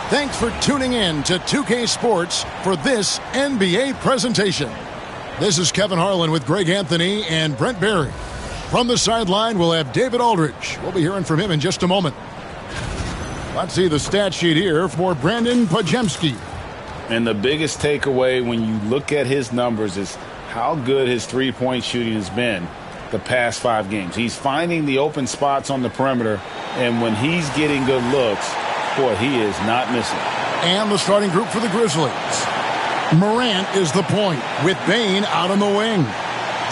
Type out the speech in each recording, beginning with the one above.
Thanks for tuning in to 2K Sports for this NBA presentation. This is Kevin Harlan with Greg Anthony and Brent Barry. From the sideline, we'll have David Aldridge. We'll be hearing from him in just a moment. Let's see the stat sheet here for Brandon Pajemski. And the biggest takeaway when you look at his numbers is how good his three-point shooting has been the past 5 games. He's finding the open spots on the perimeter, and when he's getting good looks, boy, he is not missing. And the starting group for the Grizzlies. Morant is the point with Bane out on the wing.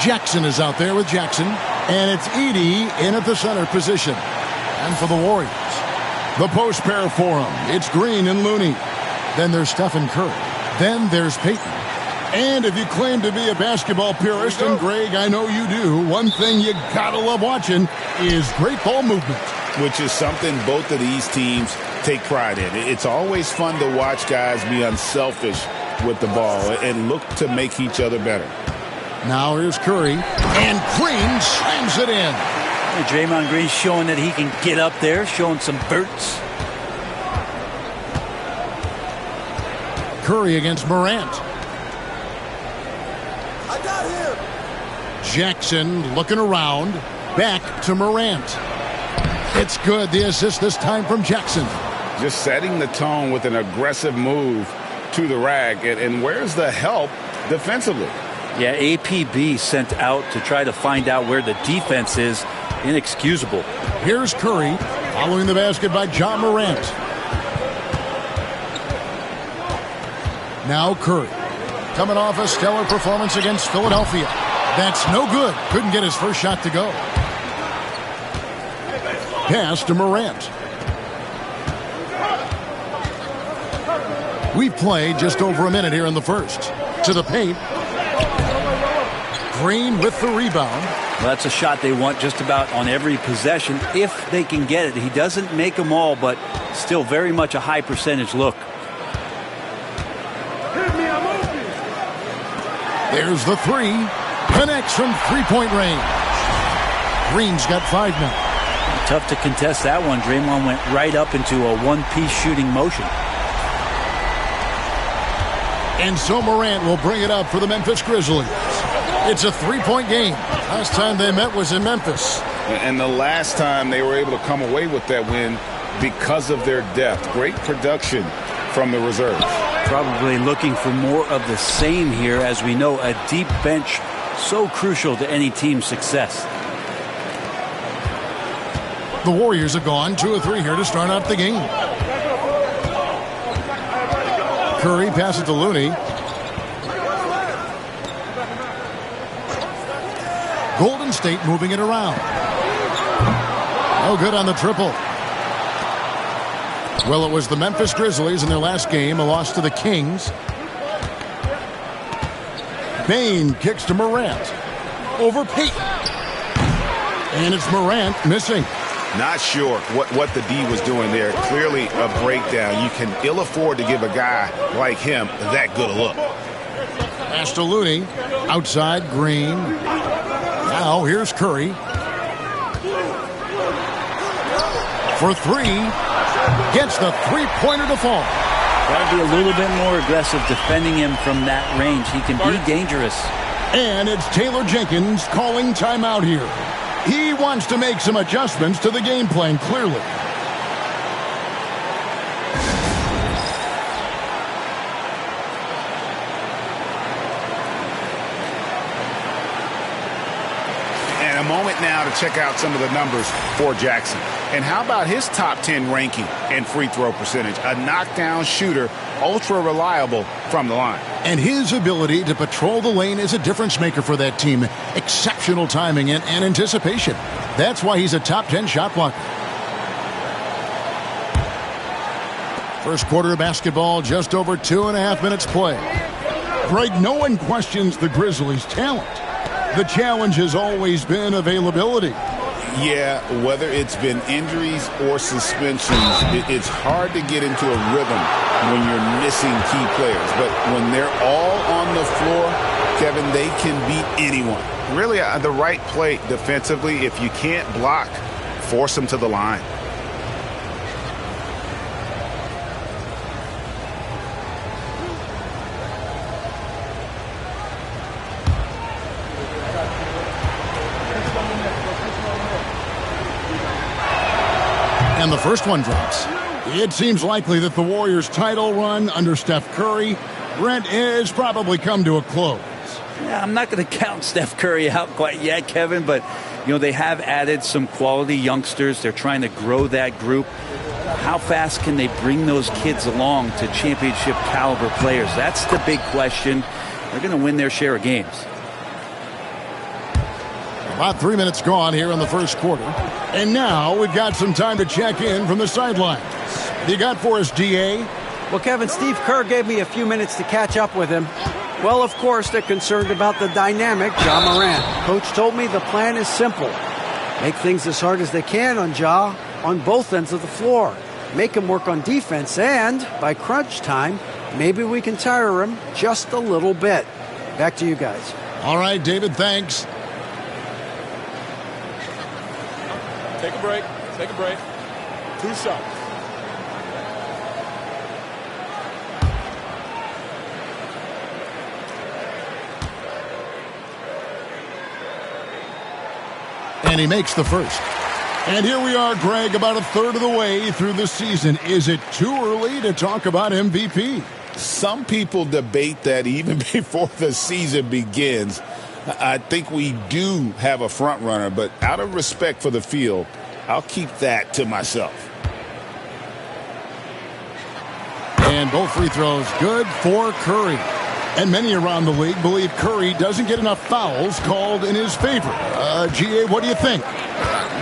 Jackson is out there with Jackson. And it's Edey in at the center position. And for the Warriors, the post pair for him. It's Green and Looney. Then there's Stephen Curry. Then there's Payton. And if you claim to be a basketball purist, and Greg, I know you do, one thing you gotta love watching is great ball movement. Which is something both of these teams take pride in. It's always fun to watch guys be unselfish with the ball and look to make each other better. Now here's Curry, and Green slams it in. Draymond Green showing that he can get up there, showing some bursts. Curry against Morant. I got him. Jackson looking around, back to Morant. It's good, the assist this time from Jackson. Just setting the tone with an aggressive move to the rack. And where's the help defensively? Yeah, APB sent out to try to find out where the defense is. Inexcusable. Here's Curry following the basket by John Morant. Now Curry coming off a stellar performance against Philadelphia. That's no good. Couldn't get his first shot to go. Pass to Morant. We've played just over a minute here in the first. To the paint. Green with the rebound. Well, that's a shot they want just about on every possession if they can get it. He doesn't make them all, but still very much a high percentage look. There's the three. Connects from three-point range. Green's got 5 now. Tough to contest that one. Draymond went right up into a one-piece shooting motion. And so Morant will bring it up for the Memphis Grizzlies. It's a 3-point game. Last time they met was in Memphis. And the last time they were able to come away with that win because of their depth. Great production from the reserves. Probably looking for more of the same here. As we know, a deep bench so crucial to any team's success. The Warriors are gone 2 of 3 here to start out the game. Curry passes to Looney. Golden State moving it around. No good on the triple. Well, it was the Memphis Grizzlies in their last game, a loss to the Kings. Bane kicks to Morant. Over Payton. And it's Morant missing. Not sure what the D was doing there. Clearly a breakdown. You can ill afford to give a guy like him that good a look. Pass to Looney. Outside, Green. Now here's Curry. For 3. Gets the three-pointer to fall. Got to be a little bit more aggressive defending him from that range. He can be dangerous. And it's Taylor Jenkins calling timeout here. He wants to make some adjustments to the game plan, clearly. And a moment now to check out some of the numbers for Jackson. And how about his top 10 ranking and free throw percentage? A knockdown shooter, ultra reliable from the line. And his ability to patrol the lane is a difference maker for that team. Exceptional timing and anticipation. That's why he's a top 10 shot blocker. First quarter of basketball, just over 2.5 minutes play. Greg, no one questions the Grizzlies' talent. The challenge has always been availability. Yeah, whether it's been injuries or suspensions, it's hard to get into a rhythm when you're missing key players. But when they're all on the floor, Kevin, they can beat anyone. Really, the right play defensively. If you can't block, force them to the line. And the first one drops. It seems likely that the Warriors' title run under Steph Curry, Brent, has probably come to a close. Yeah, I'm not going to count Steph Curry out quite yet, Kevin, but they have added some quality youngsters. They're trying to grow that group. How fast can they bring those kids along to championship caliber players? That's the big question. They're going to win their share of games. About 3 minutes gone here in the first quarter. And now we've got some time to check in from the sidelines. What you got for us, DA? Well, Kevin, Steve Kerr gave me a few minutes to catch up with him. Well, of course, they're concerned about the dynamic Ja Morant. Coach told me the plan is simple. Make things as hard as they can on Ja on both ends of the floor. Make him work on defense, and by crunch time, maybe we can tire him just a little bit. Back to you guys. All right, David, thanks. Take a break. Take a break. 2 shots. And he makes the first. And here we are, Greg, about a third of the way through the season. Is it too early to talk about MVP? Some people debate that even before the season begins. I think we do have a front runner, but out of respect for the field, I'll keep that to myself. And both free throws good for Curry. And many around the league believe Curry doesn't get enough fouls called in his favor. GA, what do you think?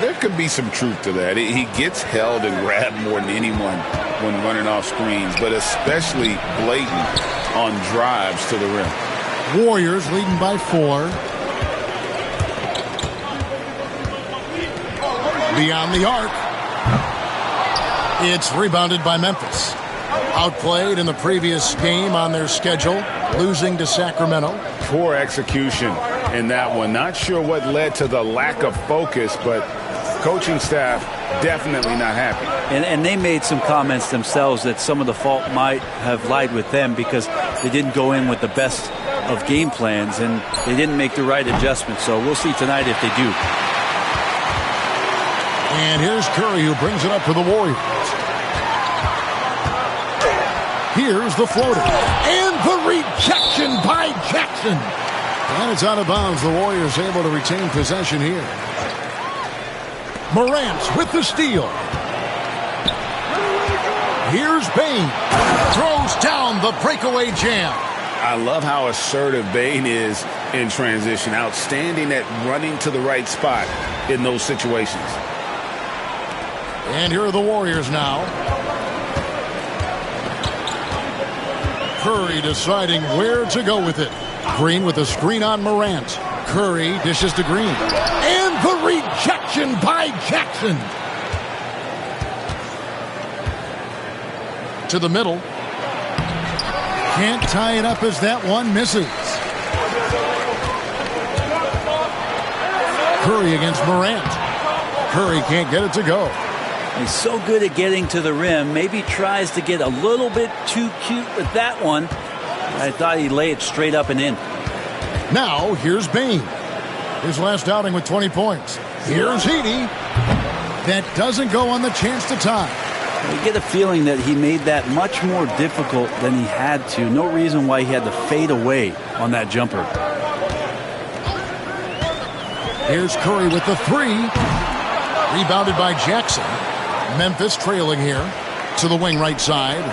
There could be some truth to that. He gets held and grabbed more than anyone when running off screens, but especially blatant on drives to the rim. Warriors leading by 4. Beyond the arc. It's rebounded by Memphis. Outplayed in the previous game on their schedule, losing to Sacramento. Poor execution in that one. Not sure what led to the lack of focus, but coaching staff definitely not happy. And they made some comments themselves that some of the fault might have lied with them because they didn't go in with the best of game plans and they didn't make the right adjustments. So we'll see tonight if they do. And here's Curry who brings it up for the Warriors. Here's the floater. And the rejection by Jackson. And it's out of bounds. The Warriors able to retain possession here. Morant with the steal. Here's Bane. Throws down the breakaway jam. I love how assertive Bane is in transition. Outstanding at running to the right spot in those situations. And here are the Warriors now. Curry deciding where to go with it. Green with a screen on Morant. Curry dishes to Green. And the rejection by Jackson. To the middle. Can't tie it up as that one misses. Curry against Morant. Curry can't get it to go. He's so good at getting to the rim. Maybe tries to get a little bit too cute with that one. I thought he'd lay it straight up and in. Now, here's Bane. His last outing with 20 points. Here's Heaney. That doesn't go on the chance to tie. You get a feeling that he made that much more difficult than he had to. No reason why he had to fade away on that jumper. Here's Curry with the 3. Rebounded by Jackson. Memphis trailing here to the wing right side.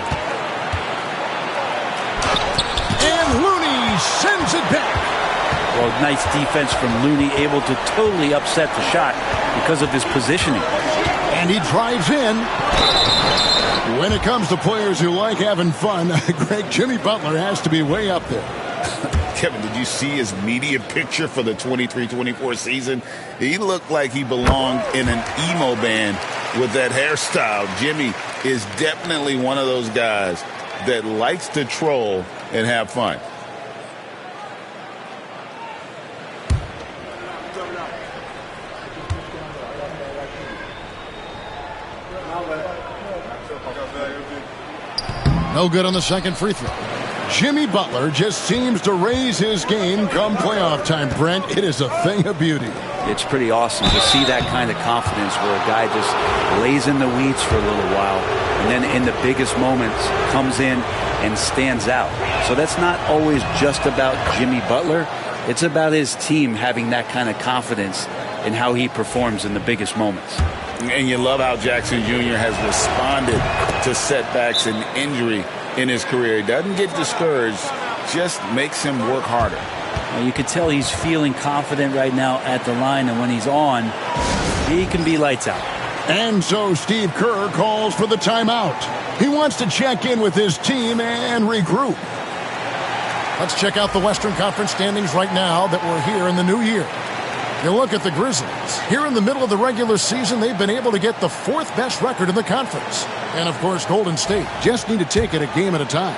And Looney sends it back. Well, nice defense from Looney, able to totally upset the shot because of his positioning. And he drives in. When it comes to players who like having fun, Greg, Jimmy Butler has to be way up there. Kevin, did you see his media picture for the 23-24 season? He looked like he belonged in an emo band with that hairstyle. Jimmy is definitely one of those guys that likes to troll and have fun. No good on the second free throw. Jimmy Butler just seems to raise his game come playoff time, Brent. It is a thing of beauty. It's pretty awesome to see that kind of confidence where a guy just lays in the weeds for a little while and then in the biggest moments comes in and stands out. So that's not always just about Jimmy Butler. It's about his team having that kind of confidence in how he performs in the biggest moments. And you love how Jackson Jr. has responded to setbacks and injury in his career. He doesn't get discouraged, just makes him work harder. Well, you can tell he's feeling confident right now at the line, and when he's on, he can be lights out. And so Steve Kerr calls for the timeout. He wants to check in with his team and regroup. Let's check out the Western Conference standings right now that we're here in the new year. You look at the Grizzlies. Here in the middle of the regular season, they've been able to get the 4th best record in the conference. And, of course, Golden State just need to take it a game at a time.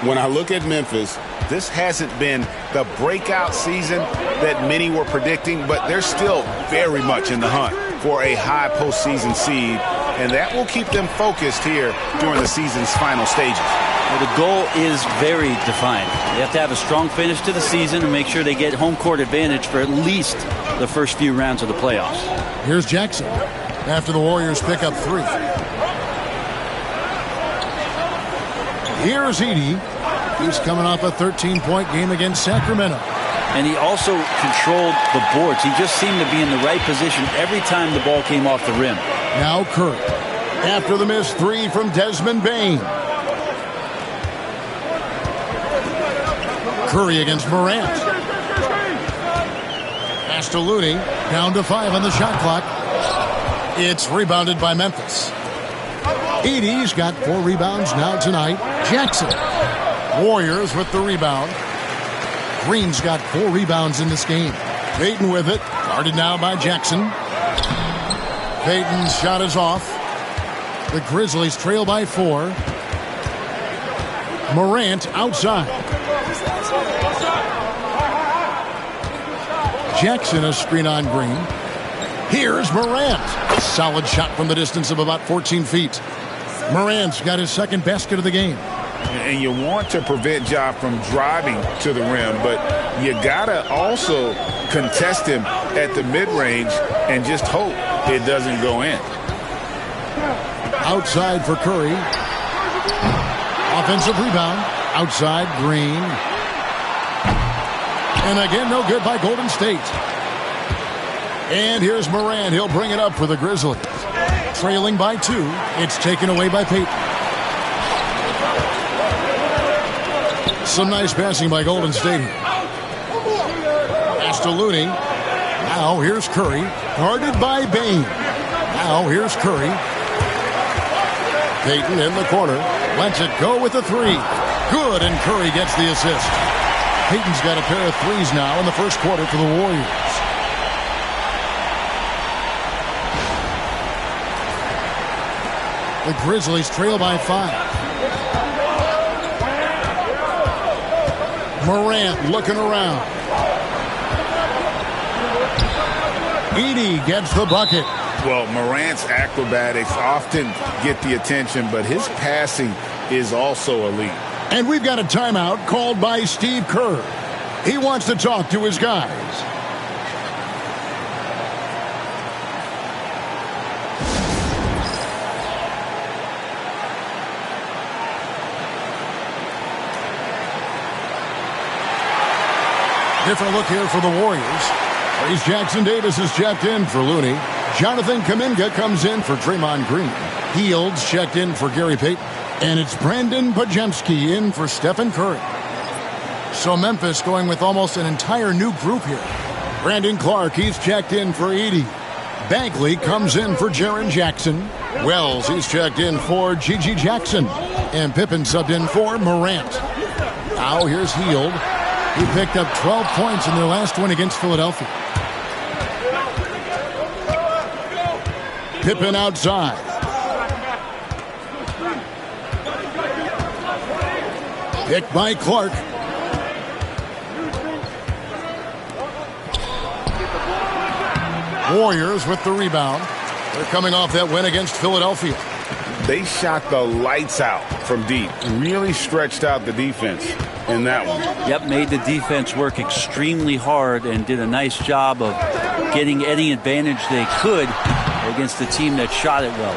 When I look at Memphis, this hasn't been the breakout season that many were predicting, but they're still very much in the hunt for a high postseason seed, and that will keep them focused here during the season's final stages. Well, the goal is very defined. They have to have a strong finish to the season and make sure they get home court advantage for at least the first few rounds of the playoffs. Here's Jackson after the Warriors pick up 3. Here's Edey. He's coming off a 13-point game against Sacramento. And he also controlled the boards. He just seemed to be in the right position every time the ball came off the rim. Now Curry. After the missed 3 from Desmond Bane. Curry against Morant. Pass to Looney. Down to 5 on the shot clock. It's rebounded by Memphis. Edey's got 4 rebounds now tonight. Jackson. Warriors with the rebound. Green's got 4 rebounds in this game. Payton with it. Guarded now by Jackson. Payton's shot is off. The Grizzlies trail by 4. Morant outside. Jackson a screen on Green. Here's Morant. A solid shot from the distance of about 14 feet. Morant's got his 2nd basket of the game. And you want to prevent Ja from driving to the rim, but you gotta also contest him at the mid-range and just hope it doesn't go in. Outside for Curry. Offensive rebound. Outside, Green. And again, no good by Golden State. And here's Morant. He'll bring it up for the Grizzlies. Trailing by 2. It's taken away by Payton. Some nice passing by Golden State here. Pass to Looney. Now here's Curry. Guarded by Bane. Now here's Curry. Payton in the corner. Lets it go with the 3. Good, and Curry gets the assist. Payton's got a pair of 3s now in the first quarter for the Warriors. The Grizzlies trail by 5. Morant looking around. Edey gets the bucket. Well, Morant's acrobatics often get the attention, but his passing is also elite. And we've got a timeout called by Steve Kerr. He wants to talk to his guys. Different look here for the Warriors. Reese Jackson-Davis is checked in for Looney. Jonathan Kuminga comes in for Draymond Green. Fields checked in for Gary Payton. And it's Brandon Podziemski in for Stephen Curry. So Memphis going with almost an entire new group here. Brandon Clark, he's checked in for Edey. Bagley comes in for Jaren Jackson. Wells, he's checked in for Gigi Jackson. And Pippen subbed in for Morant. Now here's Hield. He picked up 12 points in their last win against Philadelphia. Pippen outside. Picked by Clark. Warriors with the rebound. They're coming off that win against Philadelphia. They shot the lights out from deep. Really stretched out the defense in that one. Yep, made the defense work extremely hard and did a nice job of getting any advantage they could against the team that shot it well.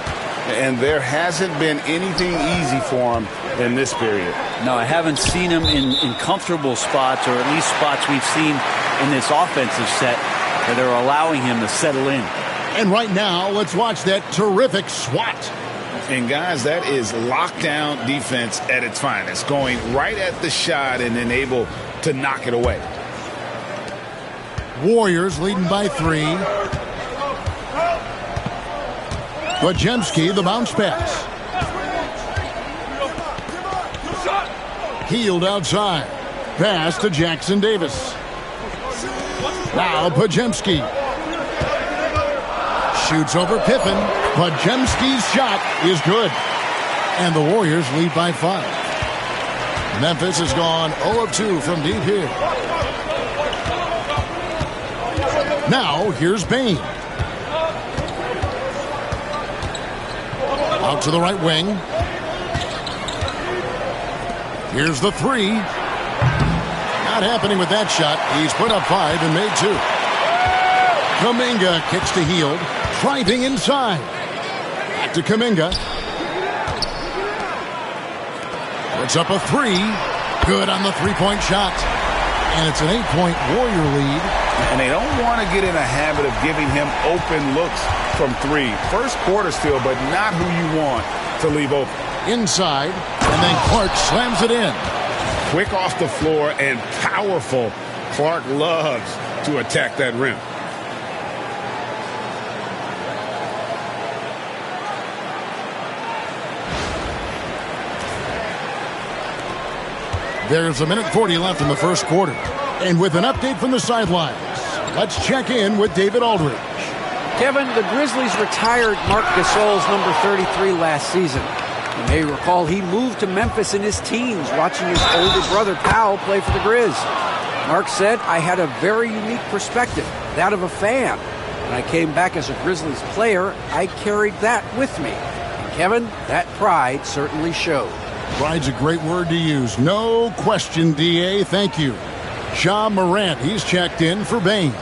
And there hasn't been anything easy for him in this period. No, I haven't seen him in comfortable spots, or at least spots we've seen in this offensive set that are allowing him to settle in. And right now, let's watch that terrific swat. And guys, that is lockdown defense at its finest, going right at the shot and then able to knock it away. Warriors leading by 3. Bajemski, the bounce pass. Healed outside. Pass to Jackson Davis. Now Bajemski. Shoots over Pippen. Bajemski's shot is good. And the Warriors lead by 5. Memphis has gone 0 of 2 from deep here. Now here's Bane. Out to the right wing. Here's the 3. Not happening with that shot. He's put up 5 and made 2. Kuminga kicks to Hield. Driving inside. Back to Kuminga. Puts up a 3. Good on the three-point shot. And it's an 8-point Warrior lead. And they don't want to get in a habit of giving him open looks from 3. First quarter still, but not who you want to leave open. Inside, and then Clark slams it in. Quick off the floor and powerful. Clark loves to attack that rim. There's 1:40 left in the first quarter. And with an update from the sidelines, let's check in with David Aldridge. Kevin, the Grizzlies retired Marc Gasol's number 33 last season. You may recall he moved to Memphis in his teens, watching his older brother Powell play for the Grizz. Marc said, "I had a very unique perspective, that of a fan. When I came back as a Grizzlies player, I carried that with me." And Kevin, that pride certainly showed. Pride's a great word to use. No question, DA. Thank you. Ja Morant, he's checked in for Bane.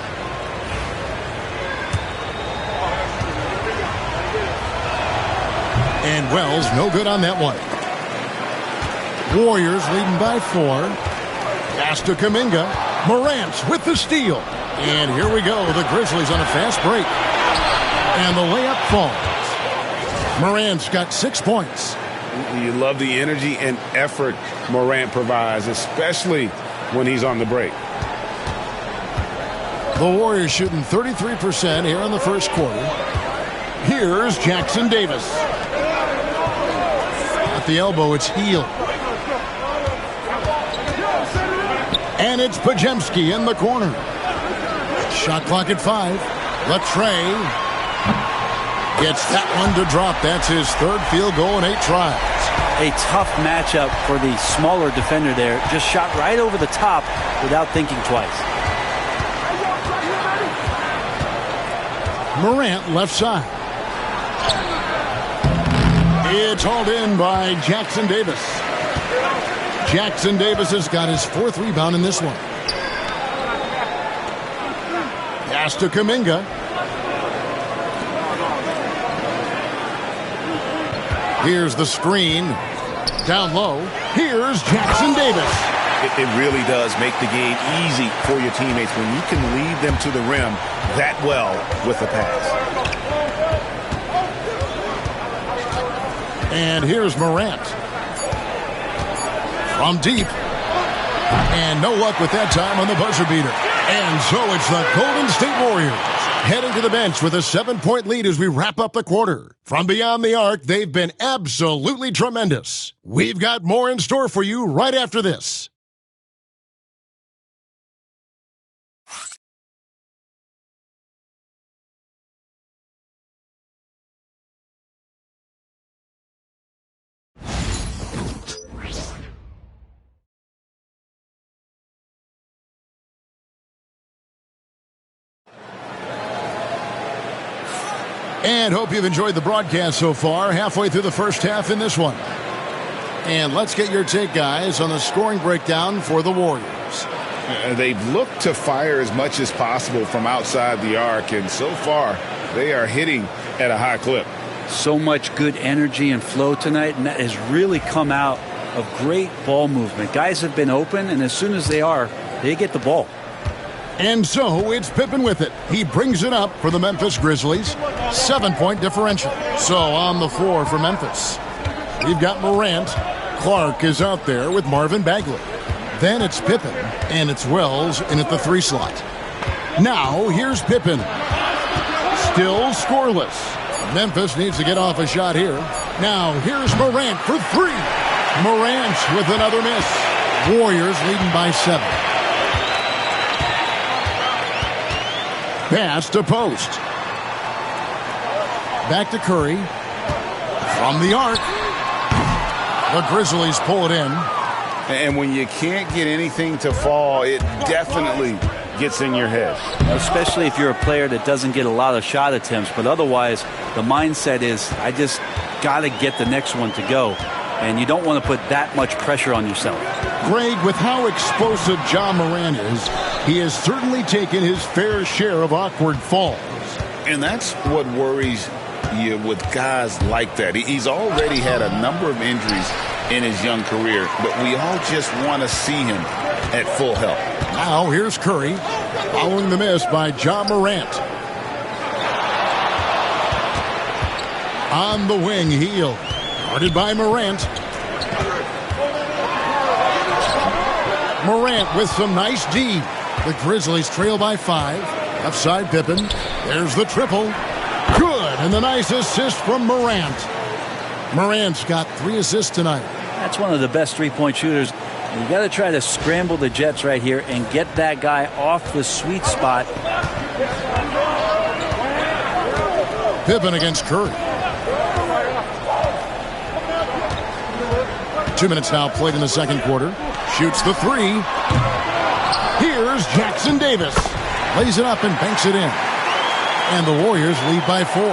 And Wells, no good on that one. Warriors leading by 4. Pass to Kuminga. Morant with the steal. And here we go. The Grizzlies on a fast break. And the layup falls. Morant's got 6 points. You love the energy and effort Morant provides, especially when he's on the break. The Warriors shooting 33% here in the first quarter. Here's Jackson Davis. At the elbow, it's Hield. And it's Bajemski in the corner. Shot clock at 5. Latrey gets that one to drop. That's his 3rd field goal in 8 tries. A tough matchup for the smaller defender there. Just shot right over the top without thinking twice. Morant left side. It's hauled in by Jackson Davis. Jackson Davis has got his 4th rebound in this one. Pass to Kuminga. Here's the screen. Down low. Here's Jackson Davis. It really does make the game easy for your teammates when you can lead them to the rim that well with the pass. And here's Morant. From deep. And no luck with that time on the buzzer beater. And so it's the Golden State Warriors heading to the bench with a 7-point lead as we wrap up the quarter. From beyond the arc, they've been absolutely tremendous. We've got more in store for you right after this. And hope you've enjoyed the broadcast so far. Halfway through the first half in this one. And let's get your take, guys, on the scoring breakdown for the Warriors. They've looked to fire as much as possible from outside the arc, and so far they are hitting at a high clip. So much good energy and flow tonight, and that has really come out of great ball movement. Guys have been open, and as soon as they get the ball. And so it's Pippen with it. He brings it up for the Memphis Grizzlies. 7-point differential. So on the floor for Memphis, we've got Morant. Clark is out there with Marvin Bagley. Then it's Pippen, and it's Wells in at the 3 slot. Now here's Pippen. Still scoreless. Memphis needs to get off a shot here. Now here's Morant for 3. Morant with another miss. Warriors leading by 7. Pass to post. Back to Curry. From the arc. The Grizzlies pull it in. And when you can't get anything to fall, it definitely gets in your head. Especially if you're a player that doesn't get a lot of shot attempts. But otherwise, the mindset is, I just got to get the next one to go. And you don't want to put that much pressure on yourself. Greg, with how explosive Ja Morant is, he has certainly taken his fair share of awkward falls. And that's what worries you with guys like that. He's already had a number of injuries in his young career, but we all just want to see him at full health. Now here's Curry, following the miss by Ja Morant. On the wing, Hield. Guarded by Morant. Morant with some nice D. The Grizzlies trail by 5. Upside Pippen. There's the triple. Good. And the nice assist from Morant. Morant's got 3 assists tonight. That's one of the best three-point shooters. You got to try to scramble the Jets right here and get that guy off the sweet spot. Pippen against Curry. 2 minutes now played in the second quarter. Shoots the 3. Here's Jackson Davis. Lays it up and banks it in. And the Warriors lead by 4.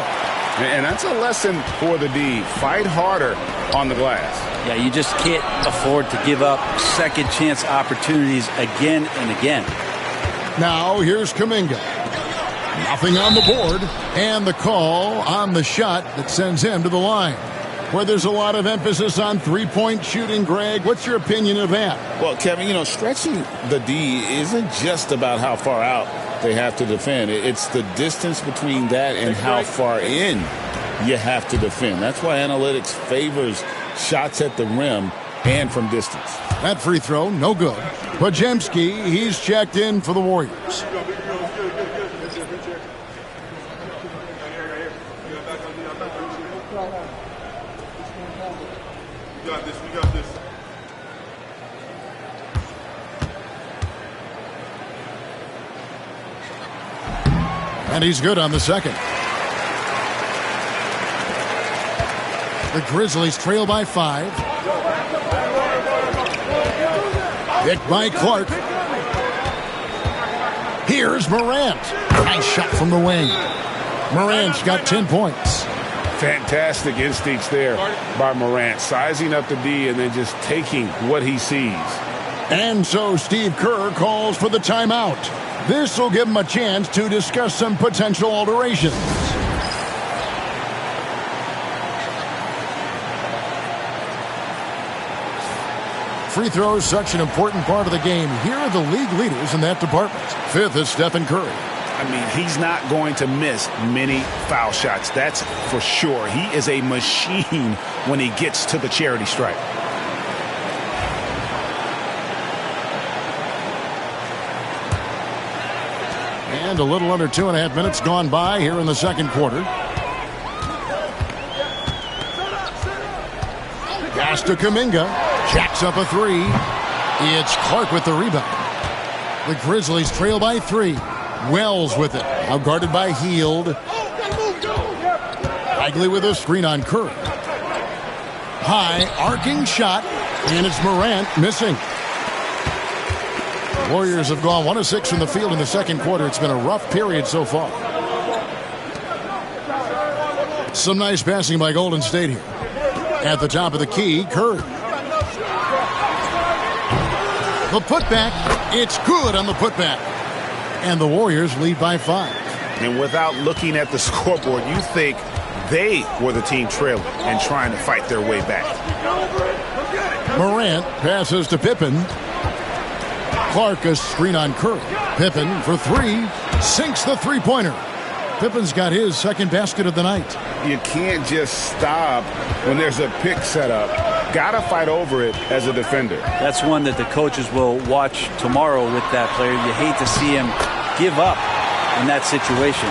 And that's a lesson for the D. Fight harder on the glass. Yeah, you just can't afford to give up second chance opportunities again and again. Now here's Kuminga. Nothing on the board. And the call on the shot that sends him to the line. Where there's a lot of emphasis on three-point shooting, Greg. What's your opinion of that? Well, Kevin, stretching the D isn't just about how far out they have to defend. It's the distance between that and how far in you have to defend. That's why analytics favors shots at the rim and from distance. That free throw, no good. Podziemski, he's checked in for the Warriors. We got this. And he's good on the second. The Grizzlies trail by 5. Picked by Clark. Here's Morant. Nice shot from the wing. Morant's got 10 points. Fantastic instincts there by Morant, sizing up the D and then just taking what he sees. And so Steve Kerr calls for the timeout. This will give him a chance to discuss some potential alterations. Free throws, such an important part of the game. Here are the league leaders in that department. 5th is Stephen Curry. I mean, he's not going to miss many foul shots. That's for sure. He is a machine when he gets to the charity stripe. And a little under 2.5 minutes gone by here in the second quarter. Pass to Kuminga. Jacks up a 3. It's Clark with the rebound. The Grizzlies trail by 3. Wells with it. Now guarded by Hield. Bagley with a screen on Curry. High arcing shot. And it's Morant missing. Warriors have gone 1 of 6 from the field in the second quarter. It's been a rough period so far. Some nice passing by Golden State here. At the top of the key, Curry. The putback, it's good on the putback. And the Warriors lead by 5. And without looking at the scoreboard, you think they were the team trailing and trying to fight their way back. Morant passes to Pippen. Clark a screen on Curry. Pippen for 3, sinks the three-pointer. Pippen's got his second basket of the night. You can't just stop when there's a pick set up. Got to fight over it as a defender. That's one that the coaches will watch tomorrow with that player. You hate to see him give up in that situation.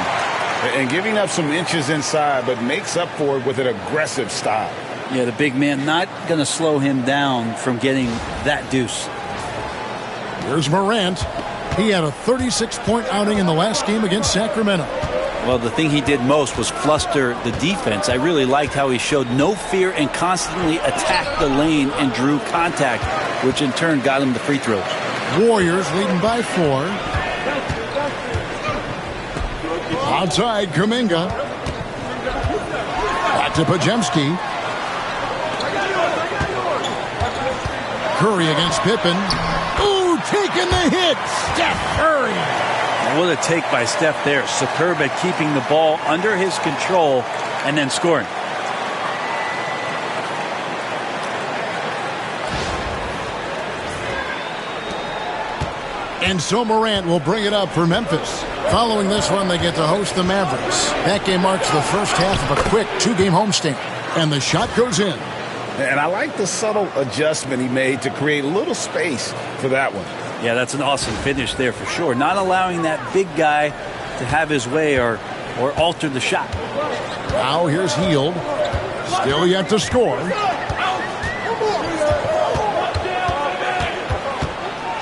And giving up some inches inside, but makes up for it with an aggressive style. Yeah, the big man not going to slow him down from getting that deuce. Here's Morant. He had a 36-point outing in the last game against Sacramento. Well, the thing he did most was fluster the defense. I really liked how he showed no fear and constantly attacked the lane and drew contact, which in turn got him the free throws. Warriors leading by 4. Outside, Kuminga. Back to Podziemski. Curry against Pippen. Ooh, taking the hit. Steph Curry. What a take by Steph there. Superb at keeping the ball under his control and then scoring. And so Morant will bring it up for Memphis. Following this one, they get to host the Mavericks. That game marks the first half of a quick 2-game homestand. And the shot goes in. And I like the subtle adjustment he made to create a little space for that one. Yeah, that's an awesome finish there for sure. Not allowing that big guy to have his way or alter the shot. Now here's Hield. Still yet to score.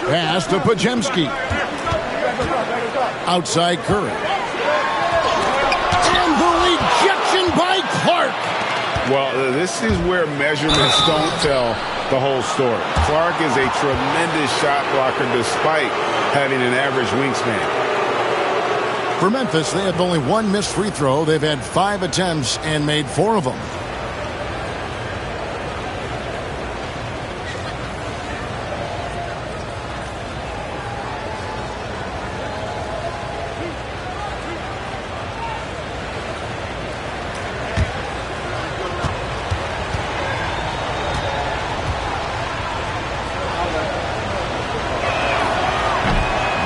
Pass to Podziemski. Outside Curry. And the rejection by Clark. Well, this is where measurements don't tell the whole story. Clark is a tremendous shot blocker despite having an average wingspan. For Memphis, they have only one missed free throw. They've had 5 attempts and made 4 of them.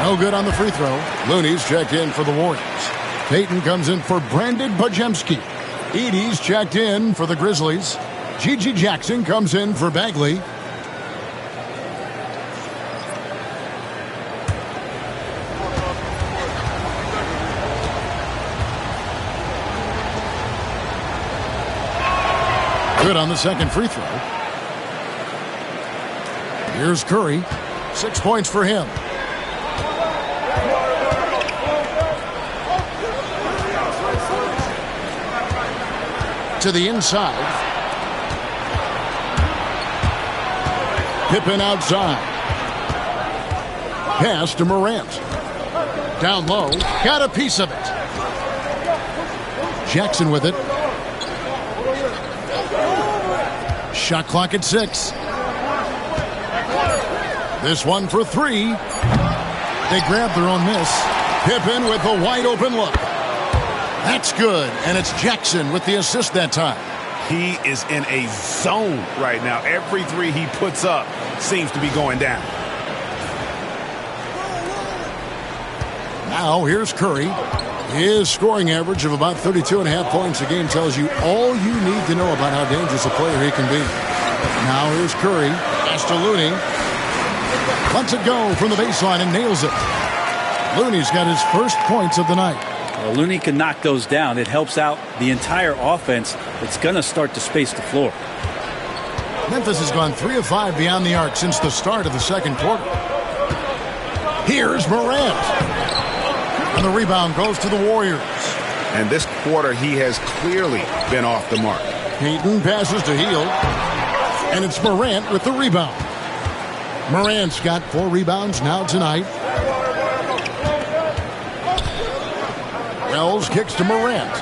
No good on the free throw. Looney's checked in for the Warriors. Payton comes in for Brandon Podziemski. Edey's checked in for the Grizzlies. Gigi Jackson comes in for Bagley. Good on the second free throw. Here's Curry. 6 points for him. To the inside. Pippen outside. Pass to Morant. Down low. Got a piece of it. Jackson with it. Shot clock at 6. This one for 3. They grab their own miss. Pippen with a wide open look. That's good, and it's Jackson with the assist that time. He is in a zone right now. Every 3 he puts up seems to be going down. Now here's Curry. His scoring average of about 32.5 points a game tells you all you need to know about how dangerous a player he can be. Now here's Curry. Pass to Looney. Lets it go from the baseline and nails it. Looney's got his first points of the night. Well, Looney can knock those down. It helps out the entire offense. It's going to start to space the floor. Memphis has gone 3 of 5 beyond the arc since the start of the second quarter. Here's Morant. And the rebound goes to the Warriors. And this quarter, he has clearly been off the mark. Payton passes to Hield. And it's Morant with the rebound. Morant's got 4 rebounds now tonight. Wells kicks to Morant.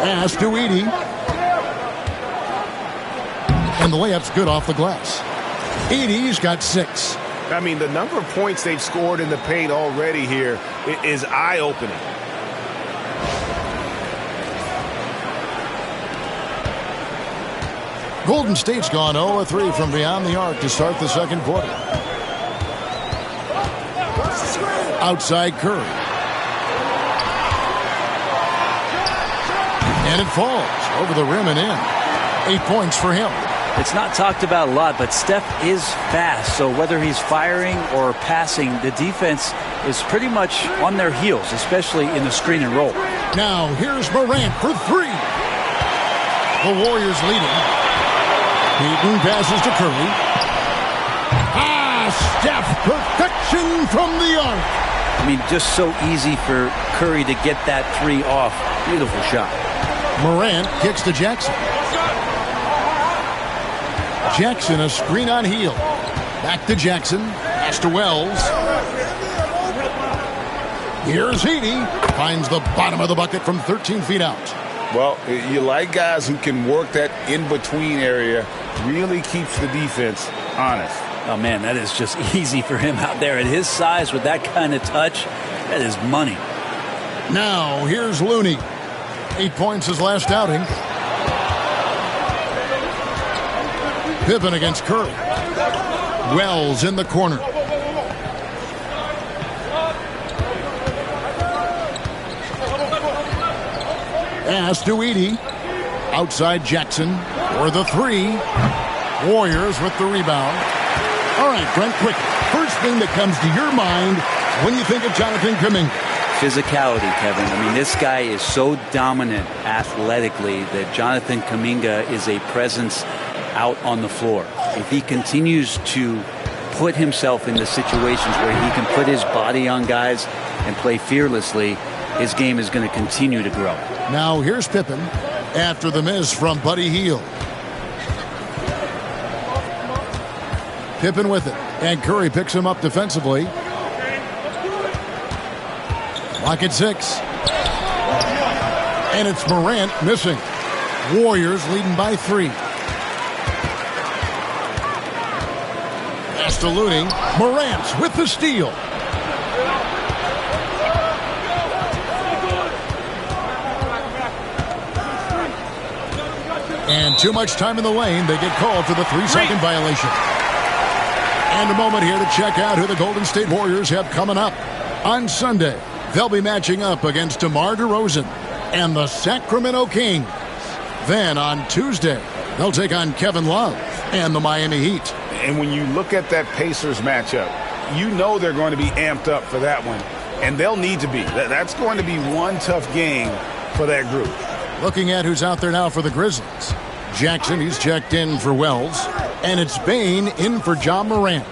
Pass to Edey. And the layup's good off the glass. Edey's got 6. I mean, the number of points they've scored in the paint already here is eye-opening. Golden State's gone 0-3 from beyond the arc to start the second quarter. Outside Curry. And it falls over the rim and in. 8 points for him. It's not talked about a lot, but Steph is fast. So whether he's firing or passing, the defense is pretty much on their heels, especially in the screen and roll. Now here's Morant for 3. The Warriors leading. Peyton passes to Curry. Steph, perfection from the arc. I mean, just so easy for Curry to get that 3 off. Beautiful shot. Morant kicks to Jackson. Jackson, a screen on heel. Back to Jackson. Pass to Wells. Here's Edey. Finds the bottom of the bucket from 13 feet out. Well, you like guys who can work that in-between area. Really keeps the defense honest. Oh, man, that is just easy for him out there. At his size, with that kind of touch, that is money. Now, here's Looney. 8 points his last outing. Pippen against Curry. Wells in the corner. Pass to Edey. Outside Jackson for the 3. Warriors with the rebound. All right, Brent, quick. First thing that comes to your mind when you think of Jonathan Kuminga. Physicality, Kevin. I mean, this guy is so dominant athletically that Jonathan Kuminga is a presence out on the floor. If he continues to put himself into situations where he can put his body on guys and play fearlessly, his game is going to continue to grow. Now here's Pippen after the miss from Buddy Hield. Pippen with it, and Curry picks him up defensively. Lock at 6. And it's Morant missing. Warriors leading by 3. Pass to Looney. Morant with the steal. And too much time in the lane. They get called for the 3-second violation. And a moment here to check out who the Golden State Warriors have coming up. On Sunday, they'll be matching up against DeMar DeRozan and the Sacramento Kings. Then on Tuesday, they'll take on Kevin Love and the Miami Heat. And when you look at that Pacers matchup, you know they're going to be amped up for that one. And they'll need to be. That's going to be one tough game for that group. Looking at who's out there now for the Grizzlies. Jackson, he's checked in for Wells. And it's Bane in for John Morant.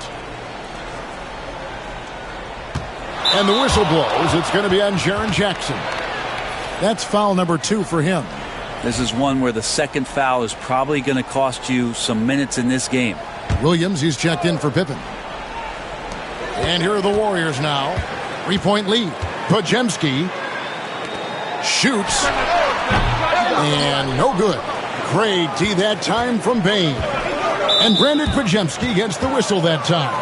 And the whistle blows. It's going to be on Jaren Jackson. That's foul number 2 for him. This is one where the second foul is probably going to cost you some minutes in this game. Williams, he's checked in for Pippen. And here are the Warriors now. 3-point lead. Podziemski shoots. And no good. Craig T that time from Bane. And Brandon Podziemski gets the whistle that time.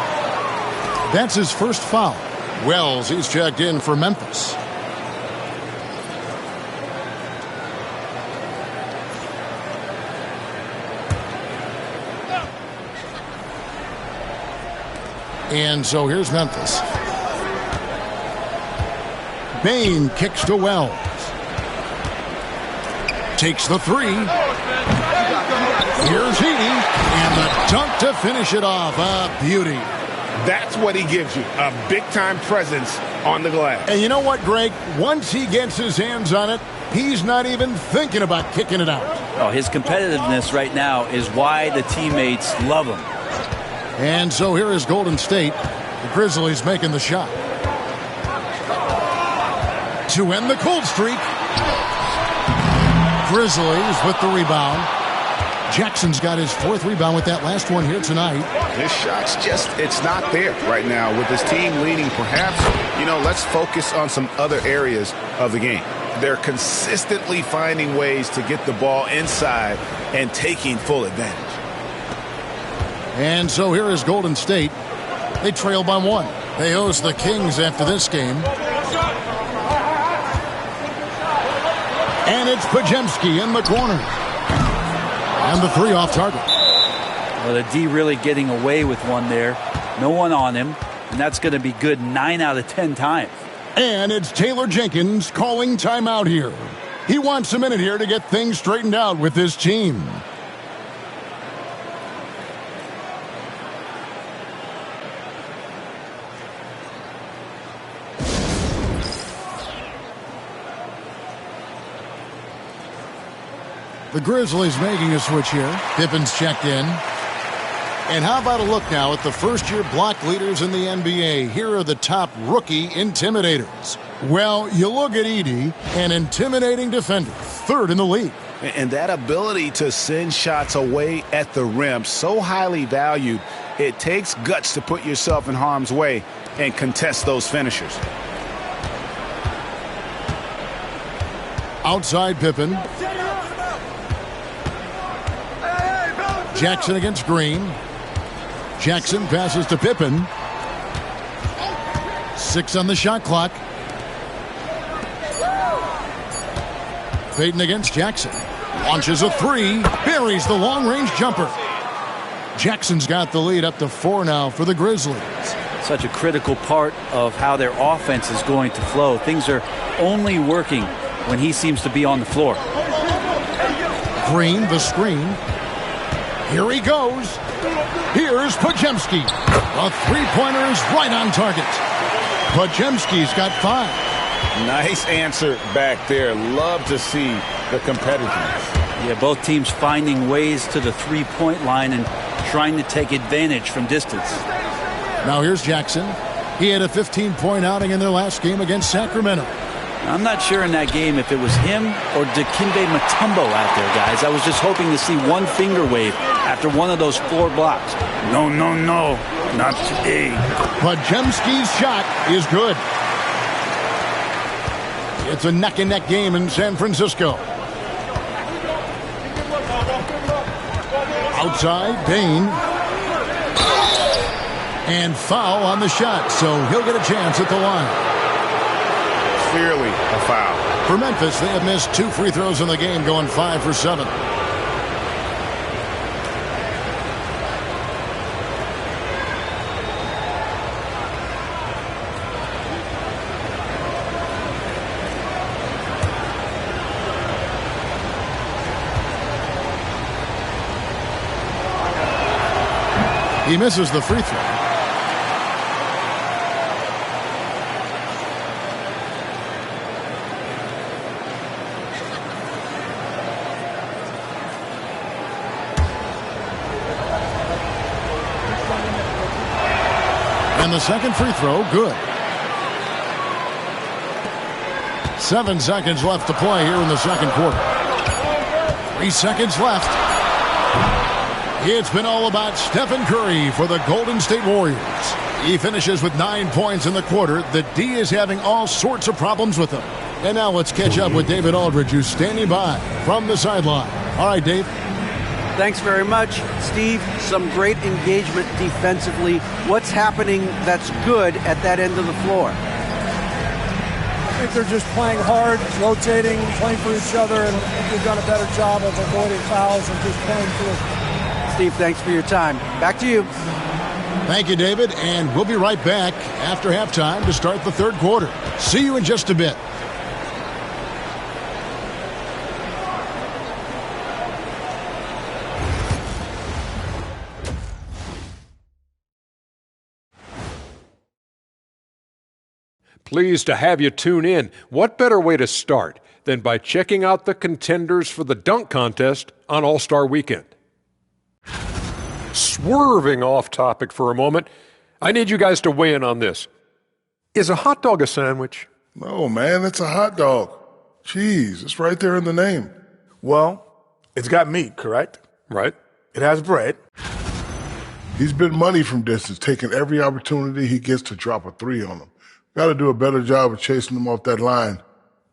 That's his first foul. Wells, he's checked in for Memphis. And so here's Memphis. Bane kicks to Wells. Takes the 3. Here's Edey. And the dunk to finish it off. A beauty. That's what he gives you, a big-time presence on the glass. And you know what, Greg? Once he gets his hands on it, he's not even thinking about kicking it out. Oh, his competitiveness right now is why the teammates love him. And so here is Golden State. The Grizzlies making the shot. To end the cold streak. Grizzlies with the rebound. Jackson's got his 4th rebound with that last one here tonight. This shot's it's not there right now with this team leading. Perhaps, let's focus on some other areas of the game. They're consistently finding ways to get the ball inside and taking full advantage. And so here is Golden State. They trail by 1. They host the Kings after this game. And it's Pajemski in the corner. And the 3 off target. Well, the D really getting away with one there. No one on him. And that's going to be good 9 out of 10 times. And it's Taylor Jenkins calling timeout here. He wants a minute here to get things straightened out with his team. The Grizzlies making a switch here. Pippen's checked in. And how about a look now at the first-year block leaders in the NBA? Here are the top rookie intimidators. Well, you look at Edey, an intimidating defender, 3rd in the league. And that ability to send shots away at the rim, so highly valued, it takes guts to put yourself in harm's way and contest those finishers. Outside Pippen. Jackson against Green. Jackson passes to Pippen. 6 on the shot clock. Payton against Jackson. Launches a 3. Buries the long-range jumper. Jackson's got the lead up to 4 now for the Grizzlies. Such a critical part of how their offense is going to flow. Things are only working when he seems to be on the floor. Green, the screen. Here he goes. Here's Pajemski. A 3-pointer is right on target. Pajemski's got 5. Nice answer back there. Love to see the competitiveness. Yeah, both teams finding ways to the 3-point line and trying to take advantage from distance. Now here's Jackson. He had a 15-point outing in their last game against Sacramento. I'm not sure in that game if it was him or Dikembe Mutombo out there, guys. I was just hoping to see one finger wave after one of those 4 blocks. No, no, no. Not today. Pajemski's shot is good. It's a neck-and-neck game in San Francisco. Outside, Bain. And foul on the shot, so he'll get a chance at the line. Clearly a foul. For Memphis, they have missed 2 free throws in the game, going 5 for 7. He misses the free throw. And the second free throw, good. 7 seconds left to play here in the second quarter. 3 seconds left. It's been all about Stephen Curry for the Golden State Warriors. He finishes with 9 points in the quarter. The D is having all sorts of problems with him. And now let's catch up with David Aldridge, who's standing by from the sideline. All right, Dave. Thanks very much, Steve. Some great engagement defensively. What's happening that's good at that end of the floor? I think they're just playing hard, rotating, playing for each other, and they've done a better job of avoiding fouls and just playing through. Steve, thanks for your time. Back to you. Thank you, David, and we'll be right back after halftime to start the third quarter. See you in just a bit. Pleased to have you tune in. What better way to start than by checking out the contenders for the dunk contest on All-Star Weekend? Swerving off topic for a moment, I need you guys to weigh in on this. Is a hot dog a sandwich? No, man, it's a hot dog. Cheese, it's right there in the name. Well, it's got meat, correct? Right. It has bread. He's been money from distance, taking every opportunity he gets to drop a 3 on them. Got to do a better job of chasing them off that line.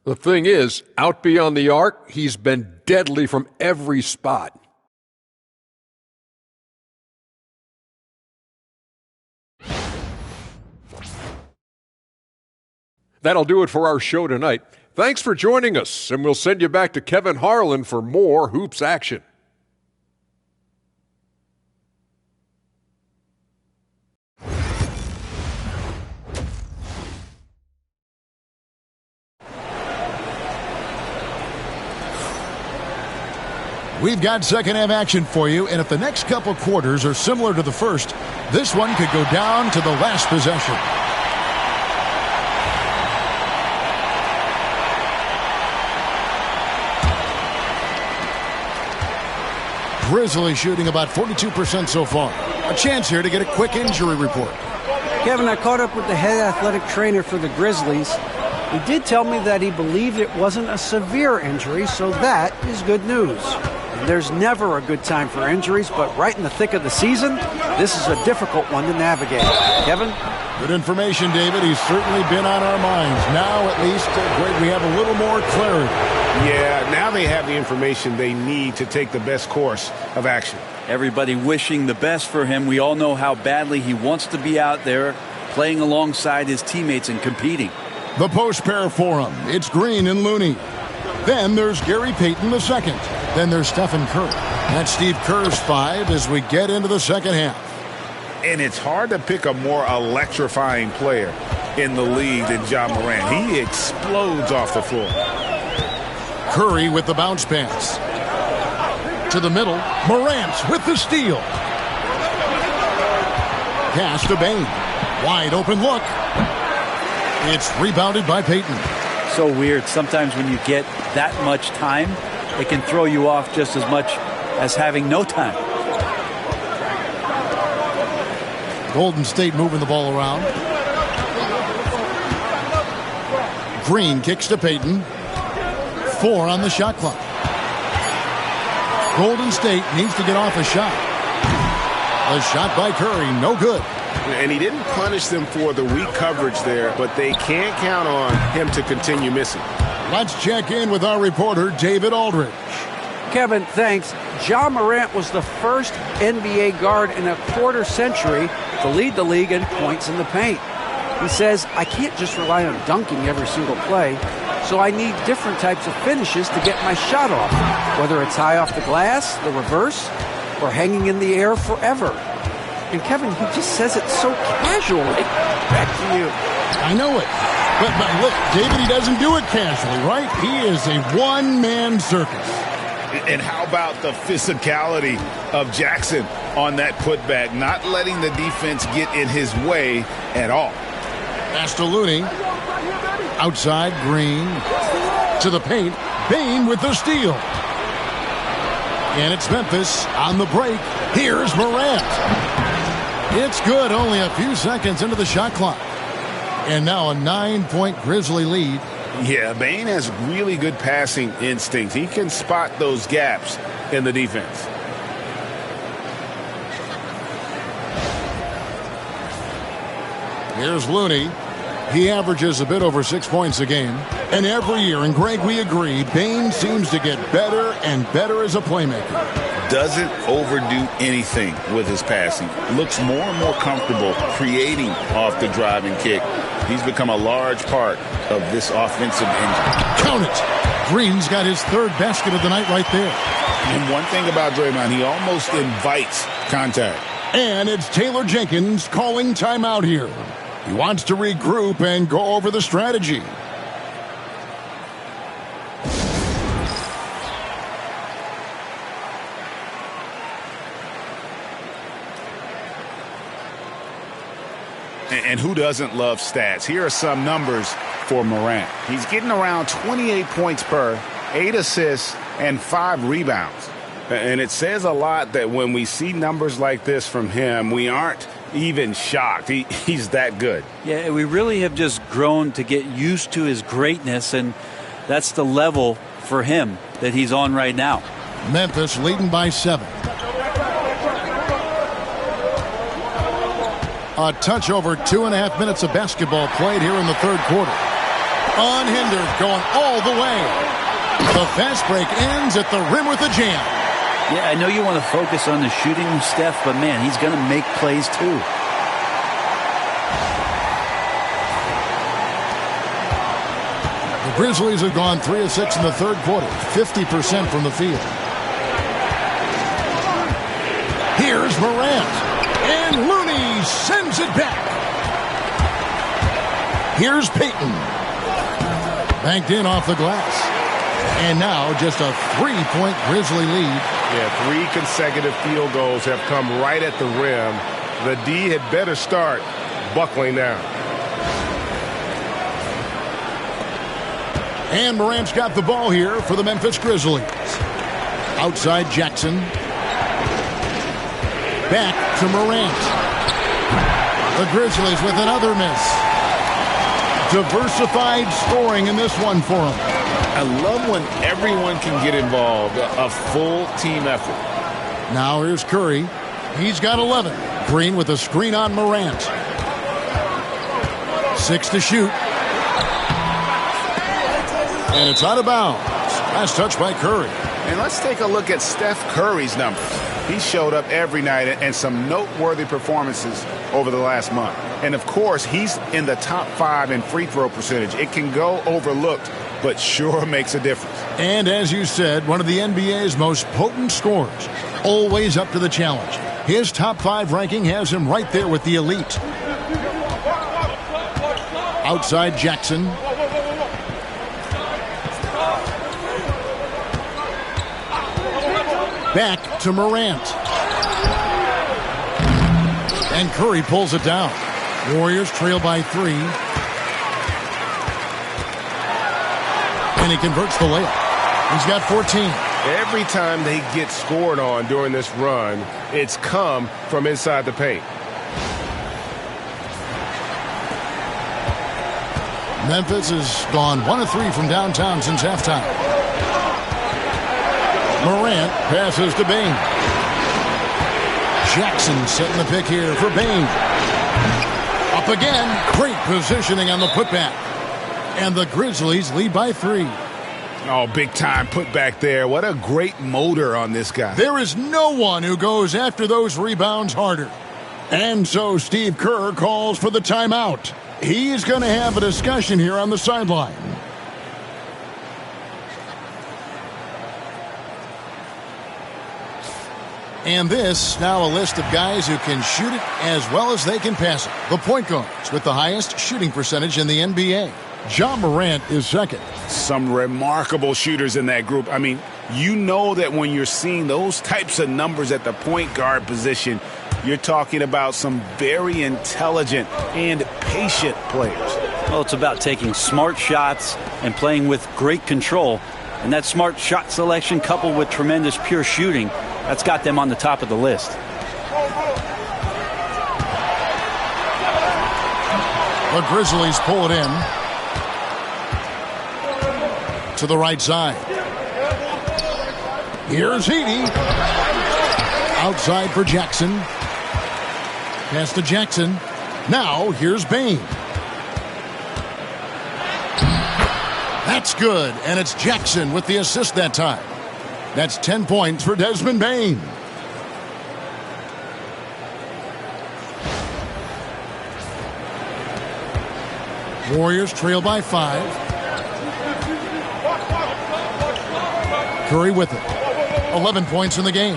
The thing is, out beyond the arc, he's been deadly from every spot. That'll do it for our show tonight. Thanks for joining us, and we'll send you back to Kevin Harlan for more hoops action. We've got second-half action for you, and if the next couple quarters are similar to the first, this one could go down to the last possession. Grizzlies shooting about 42% so far. A chance here to get a quick injury report. Kevin, I caught up with the head athletic trainer for the Grizzlies. He did tell me that he believed it wasn't a severe injury, so that is good news. There's never a good time for injuries, but right in the thick of the season, this is a difficult one to navigate. Kevin? Good information, David. He's certainly been on our minds. Now, at least, Greg, we have a little more clarity. Yeah, now they have the information they need to take the best course of action. Everybody wishing the best for him. We all know how badly he wants to be out there playing alongside his teammates and competing. The post pair for him. It's Green and Looney. Then there's Gary Payton the second. Then there's Stephen Kerr. That's Steve Kerr's five as we get into the second half. And it's hard to pick a more electrifying player in the league than Ja Morant. He explodes off the floor. Curry with the bounce pass. To the middle. Morant with the steal. Pass to Bane. Wide open look. It's rebounded by Payton. So weird. Sometimes when you get that much time, it can throw you off just as much as having no time. Golden State moving the ball around. Green kicks to Payton. 4 on the shot clock. Golden State needs to get off a shot. A shot by Curry, no good. And he didn't punish them for the weak coverage there, but they can't count on him to continue missing. Let's check in with our reporter, David Aldridge. Kevin, thanks. Ja Morant was the first NBA guard in a quarter century to lead the league in points in the paint. He says, I can't just rely on dunking every single play, so I need different types of finishes to get my shot off, whether it's high off the glass, the reverse, or hanging in the air forever. And Kevin, he just says it so casually. Back to you. I know it. But look, David, he doesn't do it casually, right? He is a one-man circus. And how about the physicality of Jackson on that putback, not letting the defense get in his way at all. Pass to Looney. Outside, Green. To the paint. Bane with the steal. And it's Memphis on the break. Here's Morant. It's good, only a few seconds into the shot clock. And now a 9-point Grizzly lead. Yeah, Bane has really good passing instincts. He can spot those gaps in the defense. Here's Looney. He averages a bit over 6 points a game. And every year, and Greg, we agree, Bane seems to get better and better as a playmaker. Doesn't overdo anything with his passing. Looks more and more comfortable creating off the driving kick. He's become a large part of this offensive engine. Count it. Green's got his third basket of the night right there. And one thing about Draymond, he almost invites contact. And it's Taylor Jenkins calling timeout here. He wants to regroup and go over the strategy. And who doesn't love stats? Here are some numbers for Morant. He's getting around 28 points per, 8 assists, and 5 rebounds. And it says a lot that when we see numbers like this from him, we aren't even shocked. He's that good. Yeah, we really have just grown to get used to his greatness, and that's the level for him that he's on right now. Memphis leading by 7. A touch over 2.5 minutes of basketball played here in the third quarter. Unhindered, going all the way. The fast break ends at the rim with a jam. Yeah, I know you want to focus on the shooting, Steph, but man, he's going to make plays too. The Grizzlies have gone 3 of 6 in the third quarter, 50% from the field. Here's Morant, and Looney sends it back. Here's Payton. Banked in off the glass. And now just a 3-point Grizzly lead. Yeah, 3 consecutive field goals have come right at the rim. The D had better start buckling down. And Morant's got the ball here for the Memphis Grizzlies. Outside Jackson. Back to Morant. The Grizzlies with another miss. Diversified scoring in this one for them. I love when everyone can get involved, a full team effort. Now here's Curry. He's got 11. Green with a screen on Morant. 6 to shoot. And it's out of bounds. Last touch by Curry. And let's take a look at Steph Curry's numbers. He showed up every night and some noteworthy performances over the last month. And, of course, he's in the top 5 in free throw percentage. It can go overlooked, but sure makes a difference. And as you said, one of the NBA's most potent scorers. Always up to the challenge. His top 5 ranking has him right there with the elite. Outside Jackson. Back to Morant. And Curry pulls it down. Warriors trail by 3. And he converts the layup. He's got 14. Every time they get scored on during this run, it's come from inside the paint. Memphis has gone 1 of 3 from downtown since halftime. Morant passes to Bane. Jackson setting the pick here for Bane. Up again. Great positioning on the putback. And the Grizzlies lead by 3. Oh, big time putback there. What a great motor on this guy. There is no one who goes after those rebounds harder. And so Steve Kerr calls for the timeout. He's going to have a discussion here on the sideline. And this, now a list of guys who can shoot it as well as they can pass it. The point guards with the highest shooting percentage in the NBA. Ja Morant is second. Some remarkable shooters in that group. I mean, you know that when you're seeing those types of numbers at the point guard position, you're talking about some very intelligent and patient players. Well, it's about taking smart shots and playing with great control. And that smart shot selection coupled with tremendous pure shooting, that's got them on the top of the list. The Grizzlies pull it in to the right side. Here's Heaney. Outside for Jackson. Pass to Jackson. Now here's Bane. That's good, and it's Jackson with the assist that time. That's 10 points for Desmond Bane. Warriors trail by 5. Curry with it. 11 points in the game.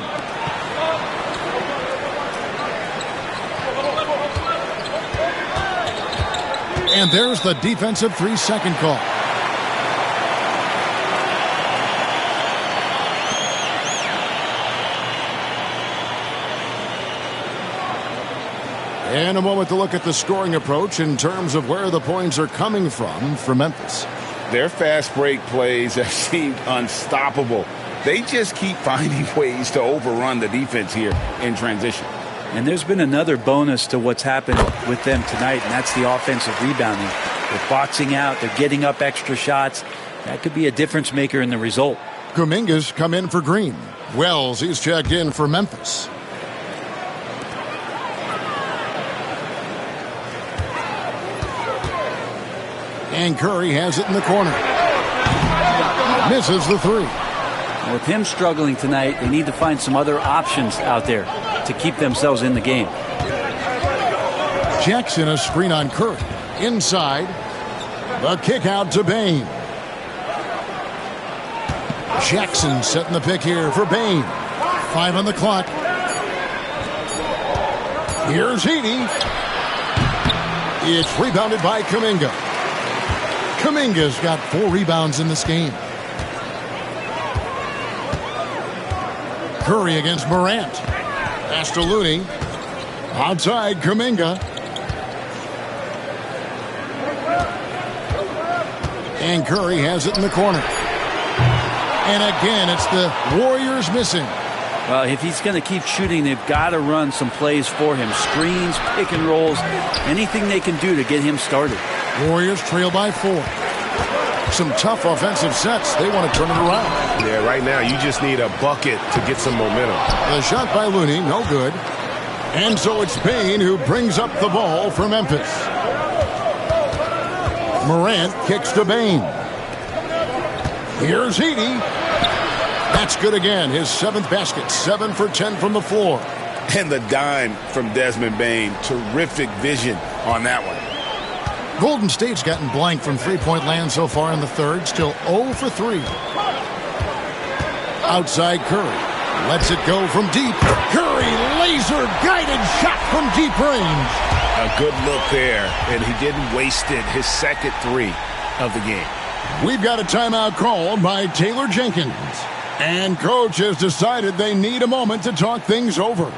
And there's the defensive 3-second call. And a moment to look at the scoring approach in terms of where the points are coming from for Memphis. Their fast break plays have seemed unstoppable. They just keep finding ways to overrun the defense here in transition. And there's been another bonus to what's happened with them tonight, and that's the offensive rebounding. They're boxing out. They're getting up extra shots. That could be a difference maker in the result. Kuminga's come in for Green. Wells, he's checked in for Memphis. And Curry has it in the corner. Misses the three. With him struggling tonight, they need to find some other options out there to keep themselves in the game. Jackson, a screen on Curry. Inside. The kick out to Bane. Jackson setting the pick here for Bane. 5 on the clock. Here's Edey. It's rebounded by Kuminga. Kuminga's got 4 rebounds in this game. Curry against Morant. Pass to Looney. Outside Kuminga. And Curry has it in the corner. And again, it's the Warriors missing. Well, if he's going to keep shooting, they've got to run some plays for him. Screens, pick and rolls, anything they can do to get him started. Warriors trail by 4. Some tough offensive sets. They want to turn it around. Yeah, right now you just need a bucket to get some momentum. The shot by Looney, no good. And so it's Bane who brings up the ball for Memphis. Morant kicks to Bane. Here's Edey. That's good again. His 7th basket. 7 for 10 from the floor. And the dime from Desmond Bane. Terrific vision on that one. Golden State's gotten blank from three-point land so far in the third. Still 0 for 3. Outside Curry. Lets it go from deep. Curry, laser-guided shot from deep range. A good look there, and he didn't waste it. His second 3 of the game. We've got a timeout called by Taylor Jenkins. And Coach has decided they need a moment to talk things over.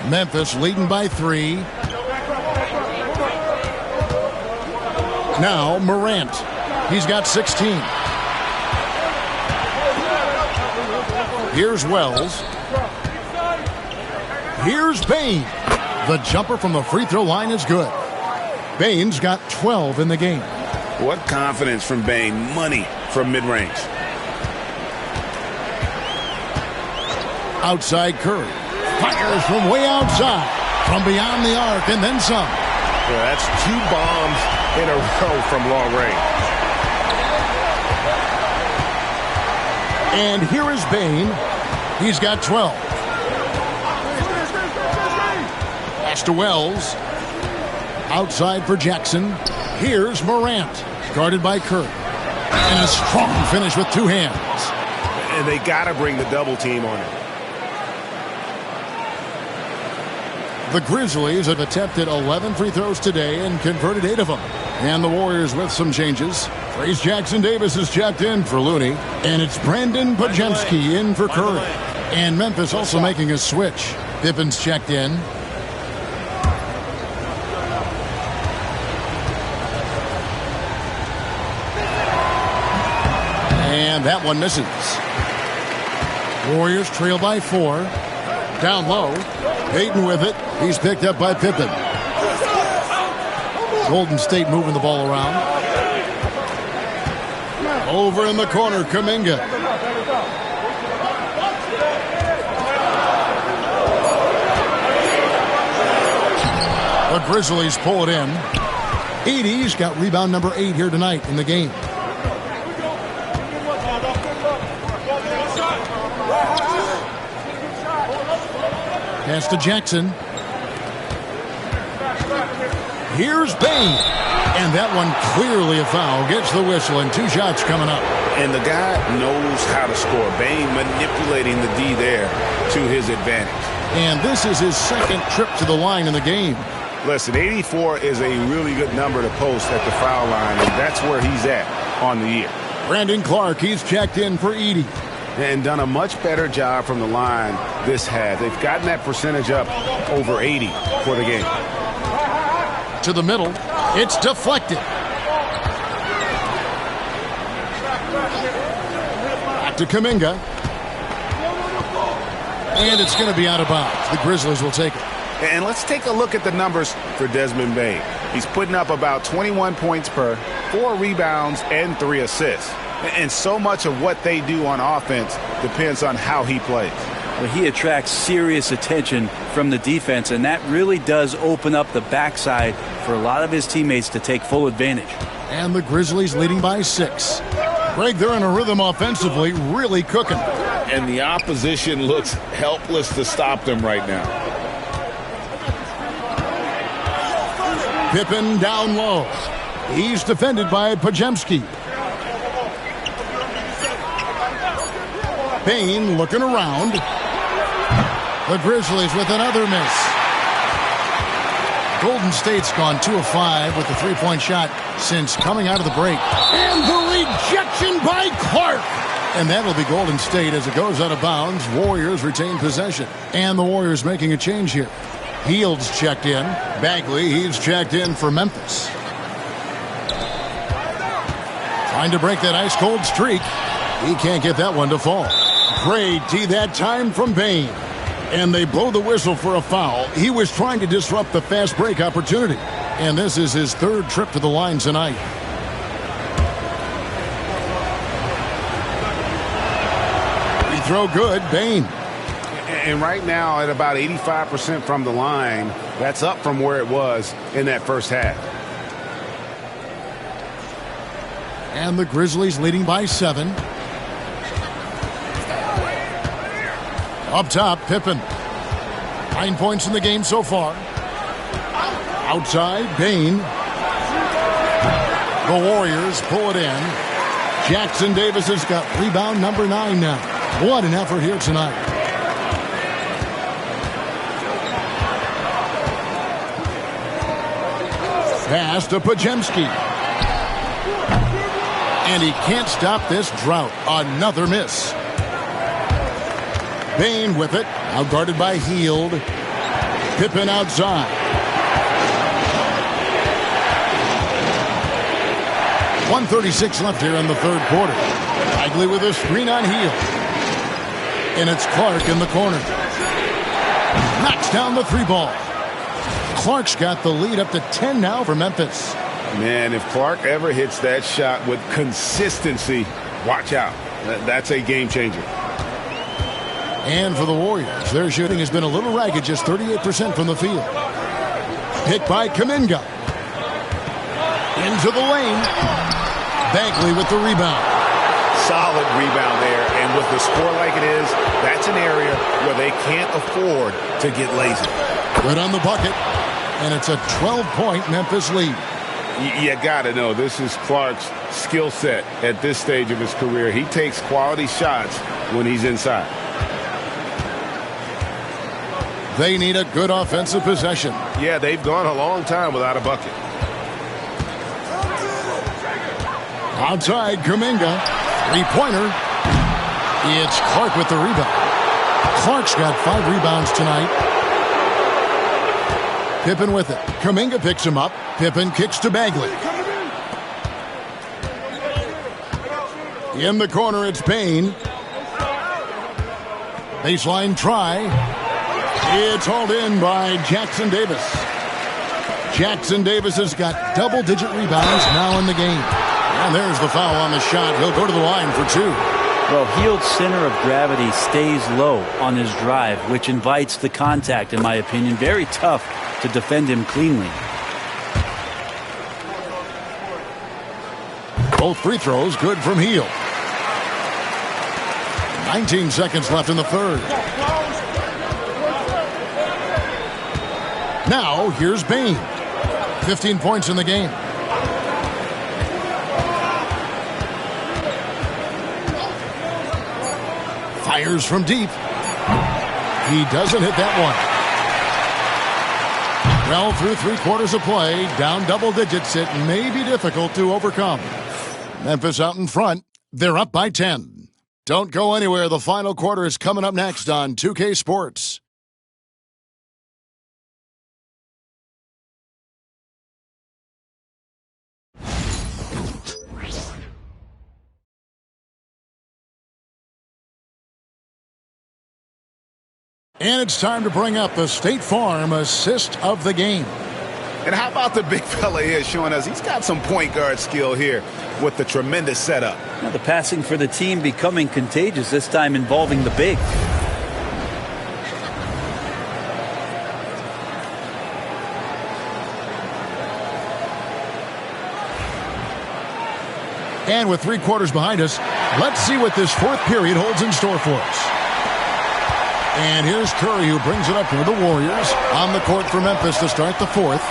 Memphis leading by 3. Now Morant. He's got 16. Here's Wells. Here's Bane. The jumper from the free throw line is good. Bane's got 12 in the game. What confidence from Bane. Money from mid-range. Outside Curry. Fires from way outside. From beyond the arc and then some. Yeah, that's 2 bombs in a row from long range. And here is Bane. He's got 12. Pass to Wells. Outside for Jackson. Here's Morant. Guarded by Curry. And a strong finish with 2 hands. And they got to bring the double team on it. The Grizzlies have attempted 11 free throws today and converted 8 of them. And the Warriors with some changes. Trace Jackson-Davis is checked in for Looney. And it's Brandon Podziemski in for Curry. And Memphis also making a switch. Pippen's checked in. And that one misses. Warriors trail by 4. Down low. Payton with it. He's picked up by Pippen. Golden State moving the ball around. Over in the corner, Kuminga. The Grizzlies pull it in. Edey's got rebound number 8 here tonight in the game. Pass to Jackson. Here's Bane. And that one clearly a foul. Gets the whistle and 2 shots coming up. And the guy knows how to score. Bane manipulating the D there to his advantage. And this is his 2nd trip to the line in the game. Listen, 84 is a really good number to post at the foul line, and that's where he's at on the year. Brandon Clark, he's checked in for Edey. And done a much better job from the line this half. They've gotten that percentage up over 80 for the game. To the middle. It's deflected. Back to Kuminga. And it's going to be out of bounds. The Grizzlies will take it. And let's take a look at the numbers for Desmond Bane. He's putting up about 21 points per, 4 rebounds, and 3 assists. And so much of what they do on offense depends on how he plays. Well, he attracts serious attention from the defense, and that really does open up the backside for a lot of his teammates to take full advantage. And the Grizzlies leading by 6. Greg, they're in a rhythm offensively, really cooking. And the opposition looks helpless to stop them right now. Pippen down low. He's defended by Pajemski. Bane looking around. The Grizzlies with another miss. Golden State's gone 2 of 5 with the three-point shot since coming out of the break. And the rejection by Clark. And that'll be Golden State as it goes out of bounds. Warriors retain possession. And the Warriors making a change here. Hield's checked in. Bagley, he's checked in for Memphis. Trying to break that ice-cold streak. He can't get that one to fall. Great D that time from Bane. And they blow the whistle for a foul. He was trying to disrupt the fast break opportunity. And this is his 3rd trip to the line tonight. Free throw good, Bane. And right now at about 85% from the line, that's up from where it was in that first half. And the Grizzlies leading by 7. Up top, Pippen. 9 points in the game so far. Outside, Bane. The Warriors pull it in. Jackson Davis has got rebound number 9 now. What an effort here tonight. Pass to Pajemski. And he can't stop this drought. Another miss. Bane with it. Out guarded by Hield. Pippen outside. .136 left here in the 3rd quarter. Bagley with a screen on Hield. And it's Clark in the corner. Knocks down the 3-ball. Clark's got the lead up to 10 now for Memphis. Man, if Clark ever hits that shot with consistency, watch out. That's a game changer. And for the Warriors, their shooting has been a little ragged, just 38% from the field. Picked by Kuminga. Into the lane. Bagley with the rebound. Solid rebound there. And with the score like it is, that's an area where they can't afford to get lazy. Good on the bucket. And it's a 12-point Memphis lead. You got to know, this is Clark's skill set at this stage of his career. He takes quality shots when he's inside. They need a good offensive possession. Yeah, they've gone a long time without a bucket. Outside, Kuminga. 3-pointer. It's Clark with the rebound. Clark's got 5 rebounds tonight. Pippen with it. Kuminga picks him up. Pippen kicks to Bagley. In the corner, it's Bane. Baseline try. It's hauled in by Jackson Davis. Jackson Davis has got double-digit rebounds now in the game. And there's the foul on the shot. He'll go to the line for 2. Well, Hield's center of gravity stays low on his drive, which invites the contact, in my opinion. Very tough to defend him cleanly. Both free throws good from Hield. 19 seconds left in the 3rd. Now, here's Bane. 15 points in the game. Fires from deep. He doesn't hit that one. Well, through 3 quarters of play, down double digits, it may be difficult to overcome. Memphis out in front. They're up by 10. Don't go anywhere. The final quarter is coming up next on 2K Sports. And it's time to bring up the State Farm assist of the game. And how about the big fella here showing us he's got some point guard skill here with the tremendous setup. Now the passing for the team becoming contagious, this time involving the big. And with 3 quarters behind us, let's see what this fourth period holds in store for us. And here's Curry, who brings it up for the Warriors. On the court for Memphis to start the fourth.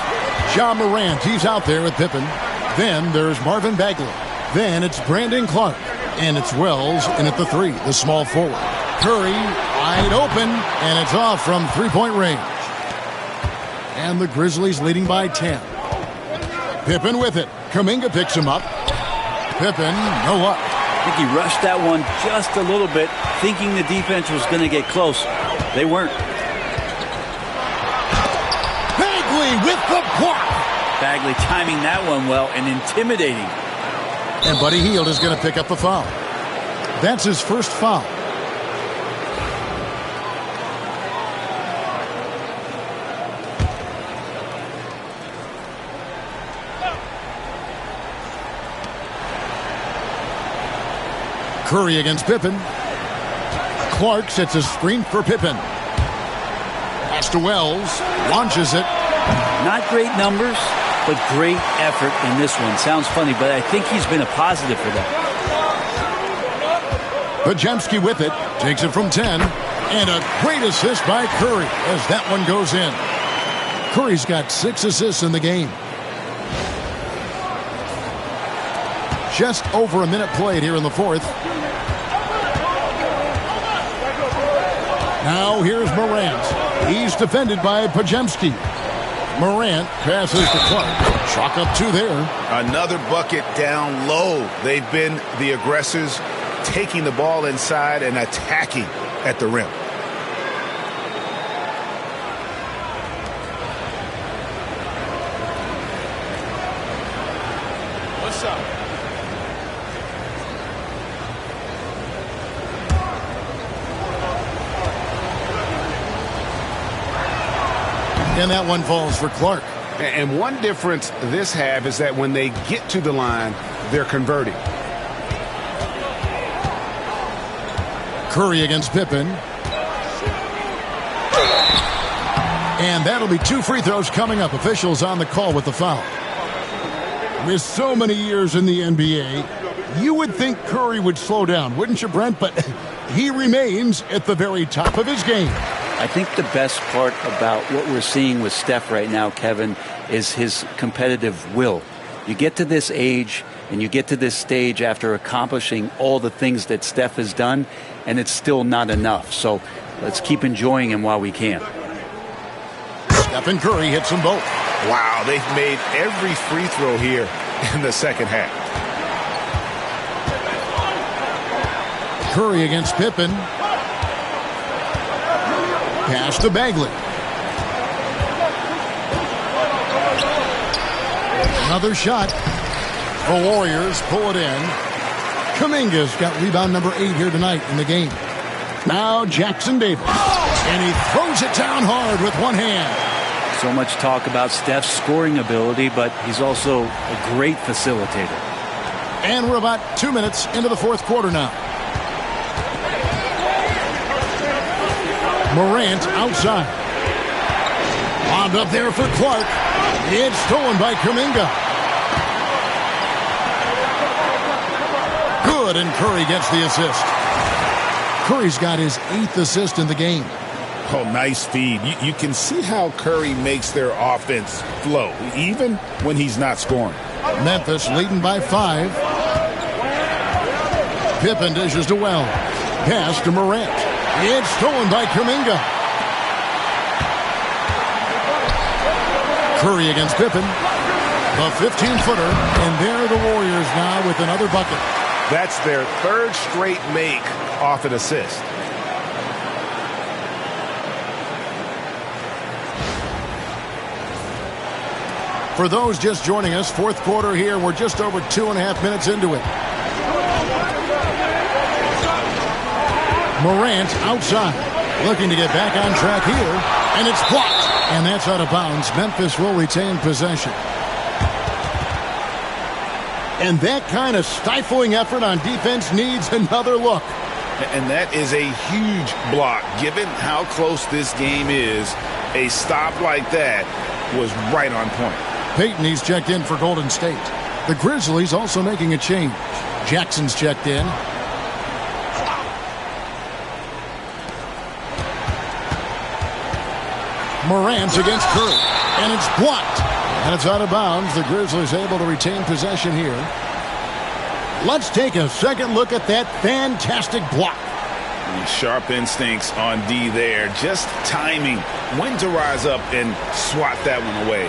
Ja Morant, he's out there with Pippen. Then there's Marvin Bagley. Then it's Brandon Clark. And it's Wells in at the 3, the small forward. Curry wide open, and it's off from three-point range. And the Grizzlies leading by 10. Pippen with it. Kuminga picks him up. Pippen, no luck. I think he rushed that one just a little bit, thinking the defense was going to get close. They weren't. Bagley with the block. Bagley timing that one well and intimidating. And Buddy Hield is going to pick up the foul. That's his first foul. Curry against Pippen. Clark sets a screen for Pippen. Pass to Wells. Launches it. Not great numbers, but great effort in this one. Sounds funny, but I think he's been a positive for that. Podziemski with it. Takes it from 10. And a great assist by Curry as that one goes in. Curry's got 6 assists in the game. Just over a minute played here in the fourth. Now here's Morant. He's defended by Podziemski. Morant passes to Clark. Chalk up 2 there. Another bucket down low. They've been the aggressors, taking the ball inside and attacking at the rim. What's up? And that one falls for Clark. And one difference this half is that when they get to the line, they're converting. Curry against Pippen. And that'll be 2 free throws coming up. Officials on the call with the foul. With so many years in the NBA, you would think Curry would slow down, wouldn't you, Brent? But he remains at the very top of his game. I think the best part about what we're seeing with Steph right now, Kevin, is his competitive will. You get to this age and you get to this stage after accomplishing all the things that Steph has done, and it's still not enough. So let's keep enjoying him while we can. Steph and Curry hits them both. Wow, they've made every free throw here in the second half. Curry against Pippen. Pass to Bagley. Another shot. The Warriors pull it in. Kuminga's got rebound number 8 here tonight in the game. Now Jackson Davis. And he throws it down hard with one hand. So much talk about Steph's scoring ability, but he's also a great facilitator. And we're about 2 minutes into the fourth quarter now. Morant outside. Bombed up there for Clark. It's stolen by Kuminga. Good, and Curry gets the assist. Curry's got his 8th assist in the game. Oh, nice feed. You can see how Curry makes their offense flow, even when he's not scoring. Memphis leading by 5. Pippen dishes to Wells. Pass to Morant. It's stolen by Kuminga. Curry against Pippen. The 15-footer. And there are the Warriors now with another bucket. That's their 3rd straight make off an assist. For those just joining us, fourth quarter here. We're just over 2.5 minutes into it. Morant outside. Looking to get back on track here, and it's blocked. And that's out of bounds. Memphis will retain possession. And that kind of stifling effort on defense needs another look. And that is a huge block. Given how close this game is, a stop like that was right on point. Peyton, he's checked in for Golden State. The Grizzlies also making a change. Jackson's checked in. Morant's against Curry, and it's blocked. And it's out of bounds. The Grizzlies able to retain possession here. Let's take a second look at that fantastic block. Sharp instincts on D there. Just timing when to rise up and swat that one away.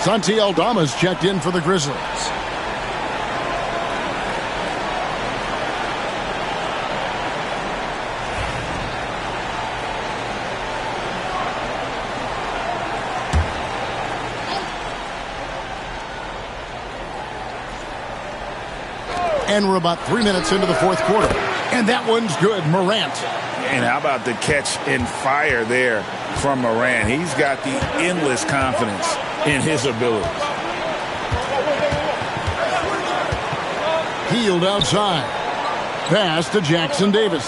Santi Aldama's checked in for the Grizzlies. And we're about 3 minutes into the fourth quarter. And that one's good. Morant. And how about the catch and fire there from Morant? He's got the endless confidence in his abilities. Healed outside. Pass to Jackson Davis.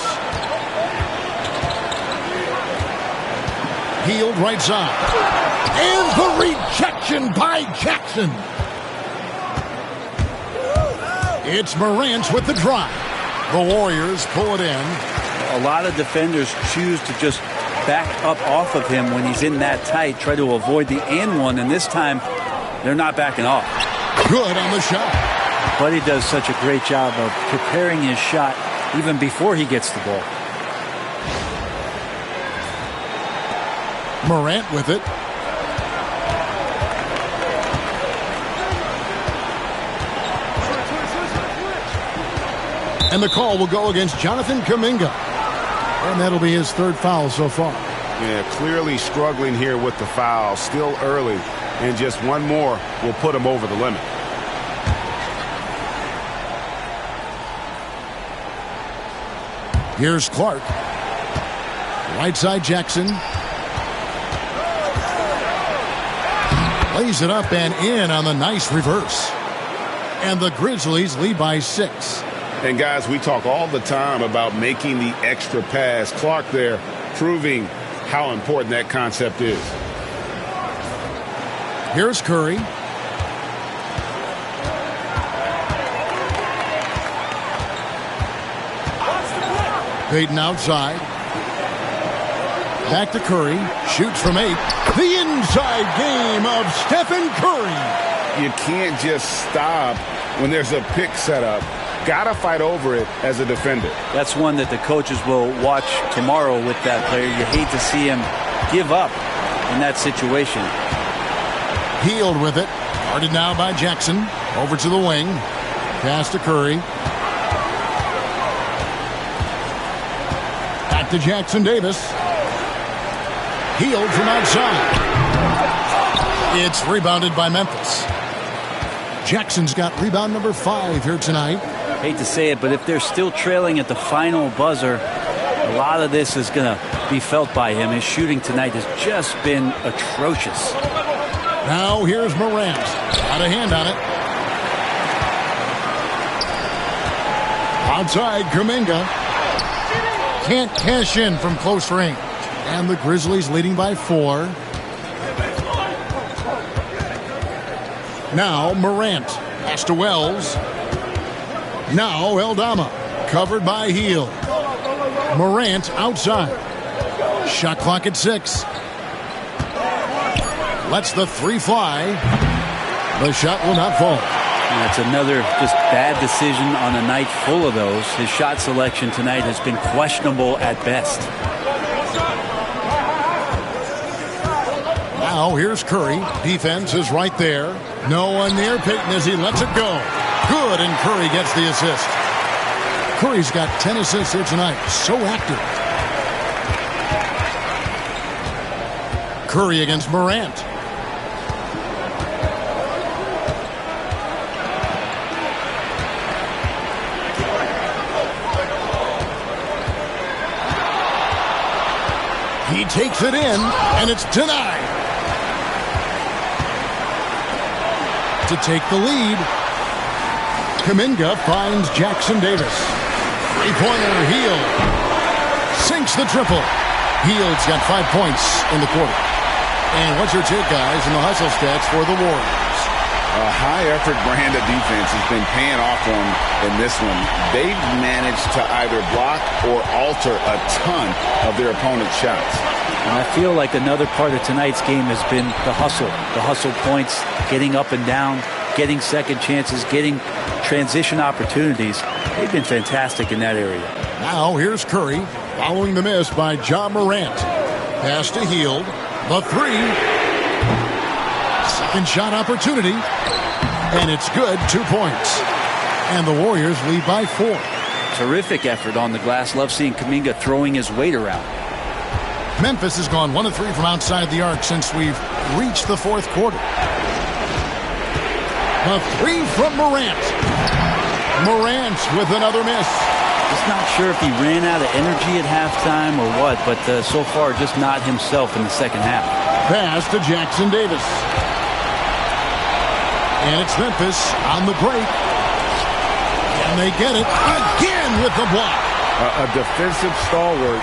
Healed right side. And the rejection by Jackson. It's Morant with the drive. The Warriors pull it in. A lot of defenders choose to just back up off of him when he's in that tight, try to avoid the and one, and this time they're not backing off. Good on the shot. Buddy does such a great job of preparing his shot even before he gets the ball. Morant with it. And the call will go against Jonathan Kuminga. And that'll be his third foul so far. Yeah, clearly struggling here with the foul. Still early. And just one more will put him over the limit. Here's Clark. Right side Jackson. Lays it up and in on the nice reverse. And the Grizzlies lead by 6. And guys, we talk all the time about making the extra pass. Clark there proving how important that concept is. Here's Curry. Peyton outside. Back to Curry. Shoots from 8. The inside game of Stephen Curry. You can't just stop when there's a pick set up. Gotta fight over it as a defender. That's one that the coaches will watch tomorrow with that player. You hate to see him give up in that situation. Healed with it. Guarded now by Jackson. Over to the wing. Pass to Curry. Back to Jackson Davis. Healed from outside. It's rebounded by Memphis. Jackson's got rebound number 5 here tonight. Hate to say it, but if they're still trailing at the final buzzer, a lot of this is going to be felt by him. His shooting tonight has just been atrocious. Now here's Morant. Got a hand on it. Outside, Kuminga. Can't cash in from close range. And the Grizzlies leading by 4. Now Morant. Pass to Wells. Now Aldama. Covered by Hield. Morant outside. Shot clock at 6. Lets the 3 fly. The shot will not fall. And that's another just bad decision on a night full of those. His shot selection tonight has been questionable at best. Now here's Curry. Defense is right there. No one near Peyton as he lets it go. Good, and Curry gets the assist. Curry's got 10 assists here tonight. So active. Curry against Morant. He takes it in, and it's denied. To take the lead, Kuminga finds Jackson Davis. Three-pointer, Hield sinks the triple. Hield's got 5 points in the quarter. And what's your take, guys, in the hustle stats for the Warriors? A high-effort brand of defense has been paying off for them in this one. They've managed to either block or alter a ton of their opponent's shots. And I feel like another part of tonight's game has been the hustle. The hustle points, getting up and down, getting second chances, getting transition opportunities. They've been fantastic in that area. Now here's Curry following the miss by Ja Morant. Pass to Hield. The three. Second shot opportunity. And it's good. 2 points. And the Warriors lead by 4. Terrific effort on the glass. Love seeing Kuminga throwing his weight around. Memphis has gone 1 of 3 from outside the arc since we've reached the fourth quarter. The three from Morant. Morant with another miss. Just not sure if he ran out of energy at halftime or what, but so far just not himself in the second half. Pass to Jackson Davis. And it's Memphis on the break. And they get it again with the block. A defensive stalwart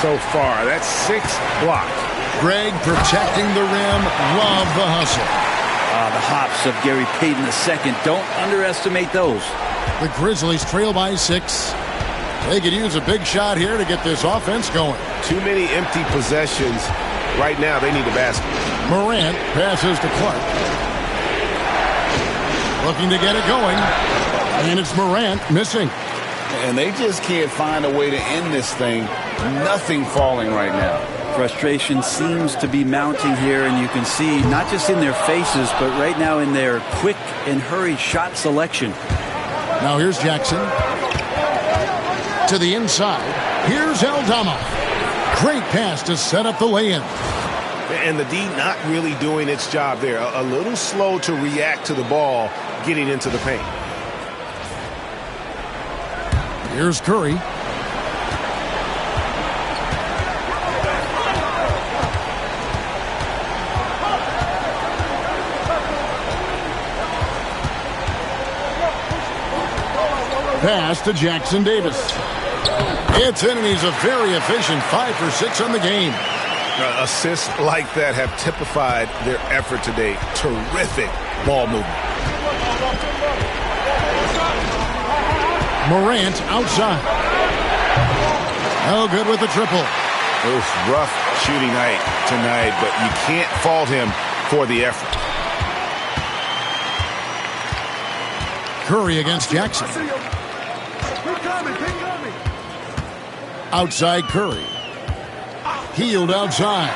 so far. That's 6 blocks. Greg protecting the rim. Love the hustle. The hops of Gary Payton II. Don't underestimate those. The Grizzlies trail by 6. They could use a big shot here to get this offense going. Too many empty possessions. Right now, they need a basket. Morant passes to Clark. Looking to get it going. And it's Morant missing. And they just can't find a way to end this thing. Nothing falling right now. Frustration seems to be mounting here, and you can see not just in their faces, but right now in their quick and hurried shot selection. Now here's Jackson. To the inside. Here's Aldama. Great pass to set up the lay-in. And the D not really doing its job there. A little slow to react to the ball getting into the paint. Here's Curry. Pass to Jackson Davis. It's in, and he's a very efficient 5 for 6 on the game. Assists like that have typified their effort today. Terrific ball movement. Morant outside. Oh, good with the triple. It was rough shooting night tonight, but you can't fault him for the effort. Curry against Jackson. Outside Curry. Hield outside.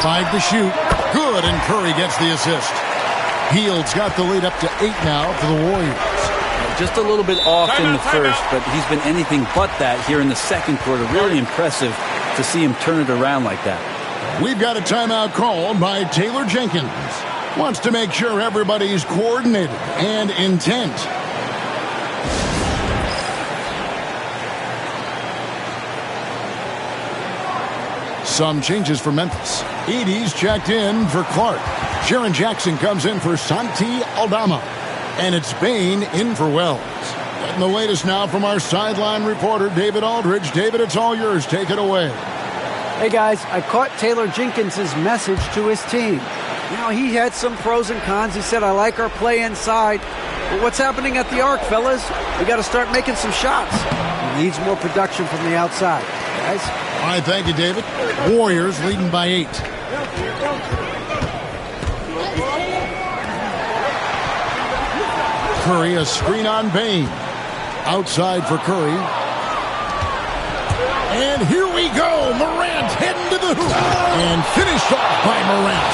5 to shoot. Good, and Curry gets the assist. Hield's got the lead up to 8 now for the Warriors. Just a little bit off in the first, but he's been anything but that here in the second quarter. Really impressive to see him turn it around like that. We've got a timeout called by Taylor Jenkins. Wants to make sure everybody's coordinated and intent. Some changes for Memphis. Edey's checked in for Clark. Jaren Jackson comes in for Santi Aldama. And it's Bane in for Wells. Getting the latest now from our sideline reporter, David Aldridge. David, it's all yours. Take it away. Hey, guys, I caught Taylor Jenkins' message to his team. You know, he had some pros and cons. He said, I like our play inside. But what's happening at the arc, fellas? We got to start making some shots. He needs more production from the outside. Guys? All right, thank you, David. Warriors leading by 8. Curry, a screen on Bane. Outside for Curry. And here we go. Morant heading to the hoop. And finished off by Morant.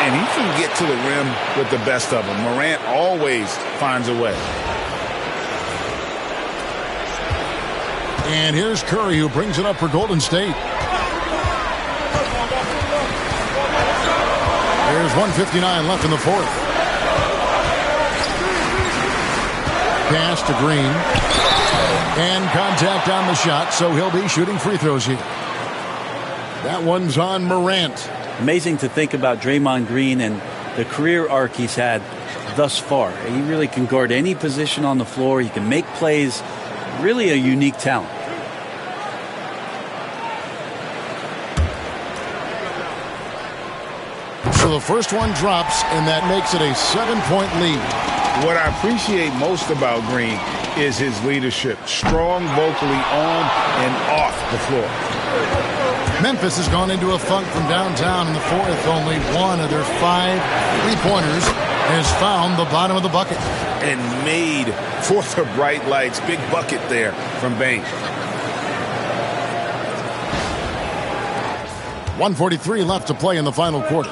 And he can get to the rim with the best of them. Morant always finds a way. And here's Curry, who brings it up for Golden State. There's 1:59 left in the fourth. Pass to Green. And contact on the shot, so he'll be shooting free throws here. That one's on Morant. Amazing to think about Draymond Green and the career arc he's had thus far. He really can guard any position on the floor. He can make plays. Really a unique talent. So the first one drops, and that makes it a 7-point lead. What I appreciate most about Green is his leadership. Strong vocally on and off the floor. Memphis has gone into a funk from downtown in the fourth. Only one of their 5 3-pointers has found the bottom of the bucket. And made for the bright lights. Big bucket there from Bane. 1:43 left to play in the final quarter.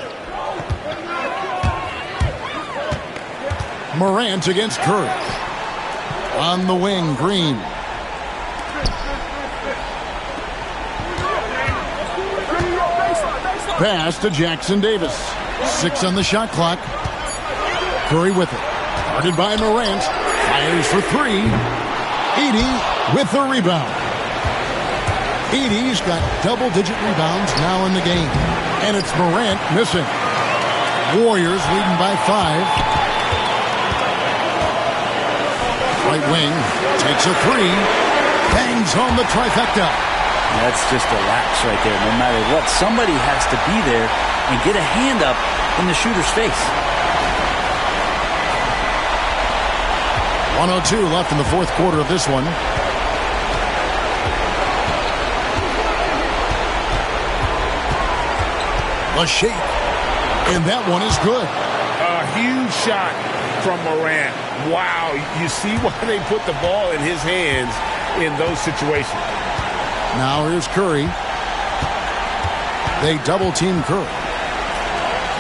Morant against Curry. On the wing, Green. Pass to Jackson Davis. 6 on the shot clock. Curry with it. Guarded by Morant. Fires for 3. Edey with the rebound. Edey's got double-digit rebounds now in the game. And it's Morant missing. Warriors leading by 5. Right wing, takes a 3, bangs home the trifecta. That's just a lapse right there. No matter what, somebody has to be there and get a hand up in the shooter's face. 1:02 left in the fourth quarter of this one. A shake, and that one is good. A huge shot from Morant. Wow, you see why they put the ball in his hands in those situations. Now here's Curry. They double-team Curry.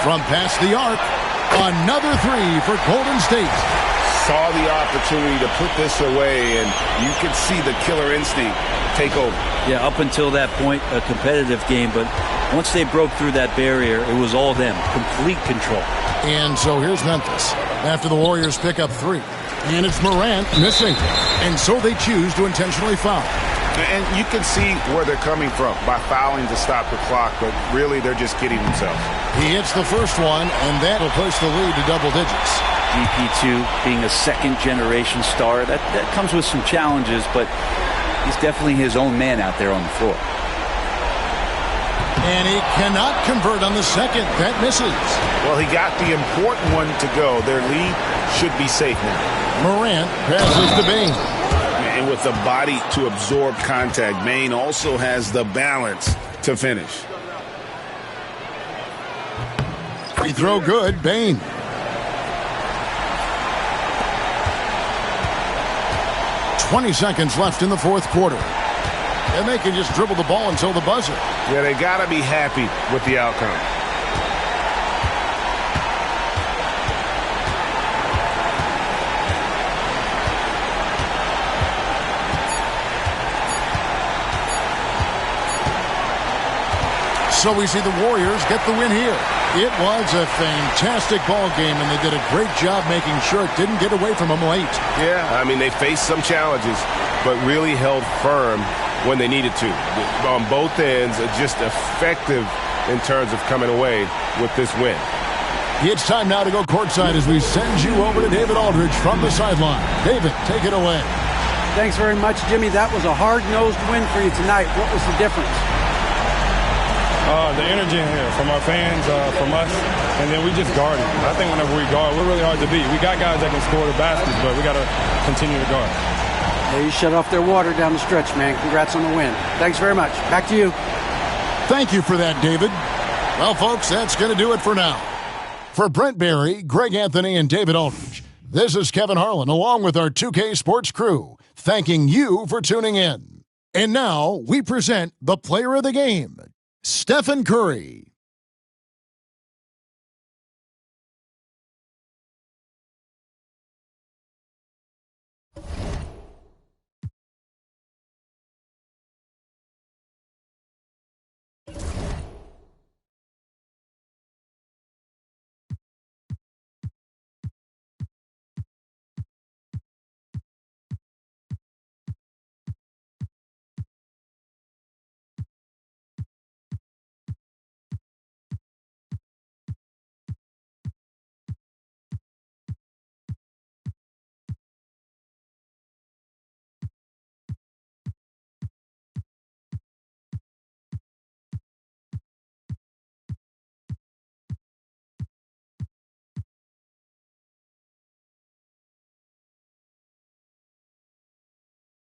From past the arc, another 3 for Golden State. Saw the opportunity to put this away, and you could see the killer instinct take over. Yeah, up until that point, a competitive game, but once they broke through that barrier, it was all them. Complete control. And so here's Memphis after the Warriors pick up 3. And it's Morant missing. And so they choose to intentionally foul. And you can see where they're coming from by fouling to stop the clock, but really they're just kidding themselves. He hits the first one, and that will push the lead to double digits. GP2 being a second-generation star, that comes with some challenges, but he's definitely his own man out there on the floor. And he cannot convert on the second. That misses. Well, he got the important one to go. Their lead should be safe now. Morant passes to Bane. And with the body to absorb contact, Bane also has the balance to finish. Free throw good, Bane. "20 seconds left in the fourth quarter. And they can just dribble the ball until the buzzer. Yeah, they got to be happy with the outcome. So we see the Warriors get the win here. It was a fantastic ball game, and they did a great job making sure it didn't get away from them late. Yeah, I mean, they faced some challenges, but really held firm when they needed to. On both ends, just effective in terms of coming away with this win. It's time now to go courtside as we send you over to David Aldridge from the sideline. David, take it away. Thanks very much, Jimmy. That was a hard-nosed win for you tonight. What was the difference? The energy in here from our fans, from us, and then we just guarded. I think whenever we guard, we're really hard to beat. We got guys that can score the baskets, but we got to continue to guard. You shut off their water down the stretch, man. Congrats on the win. Thanks very much. Back to you. Thank you for that, David. Well, folks, that's going to do it for now. For Brent Barry, Greg Anthony, and David Aldridge, this is Kevin Harlan, along with our 2K Sports crew, thanking you for tuning in. And now, we present the player of the game, Stephen Curry.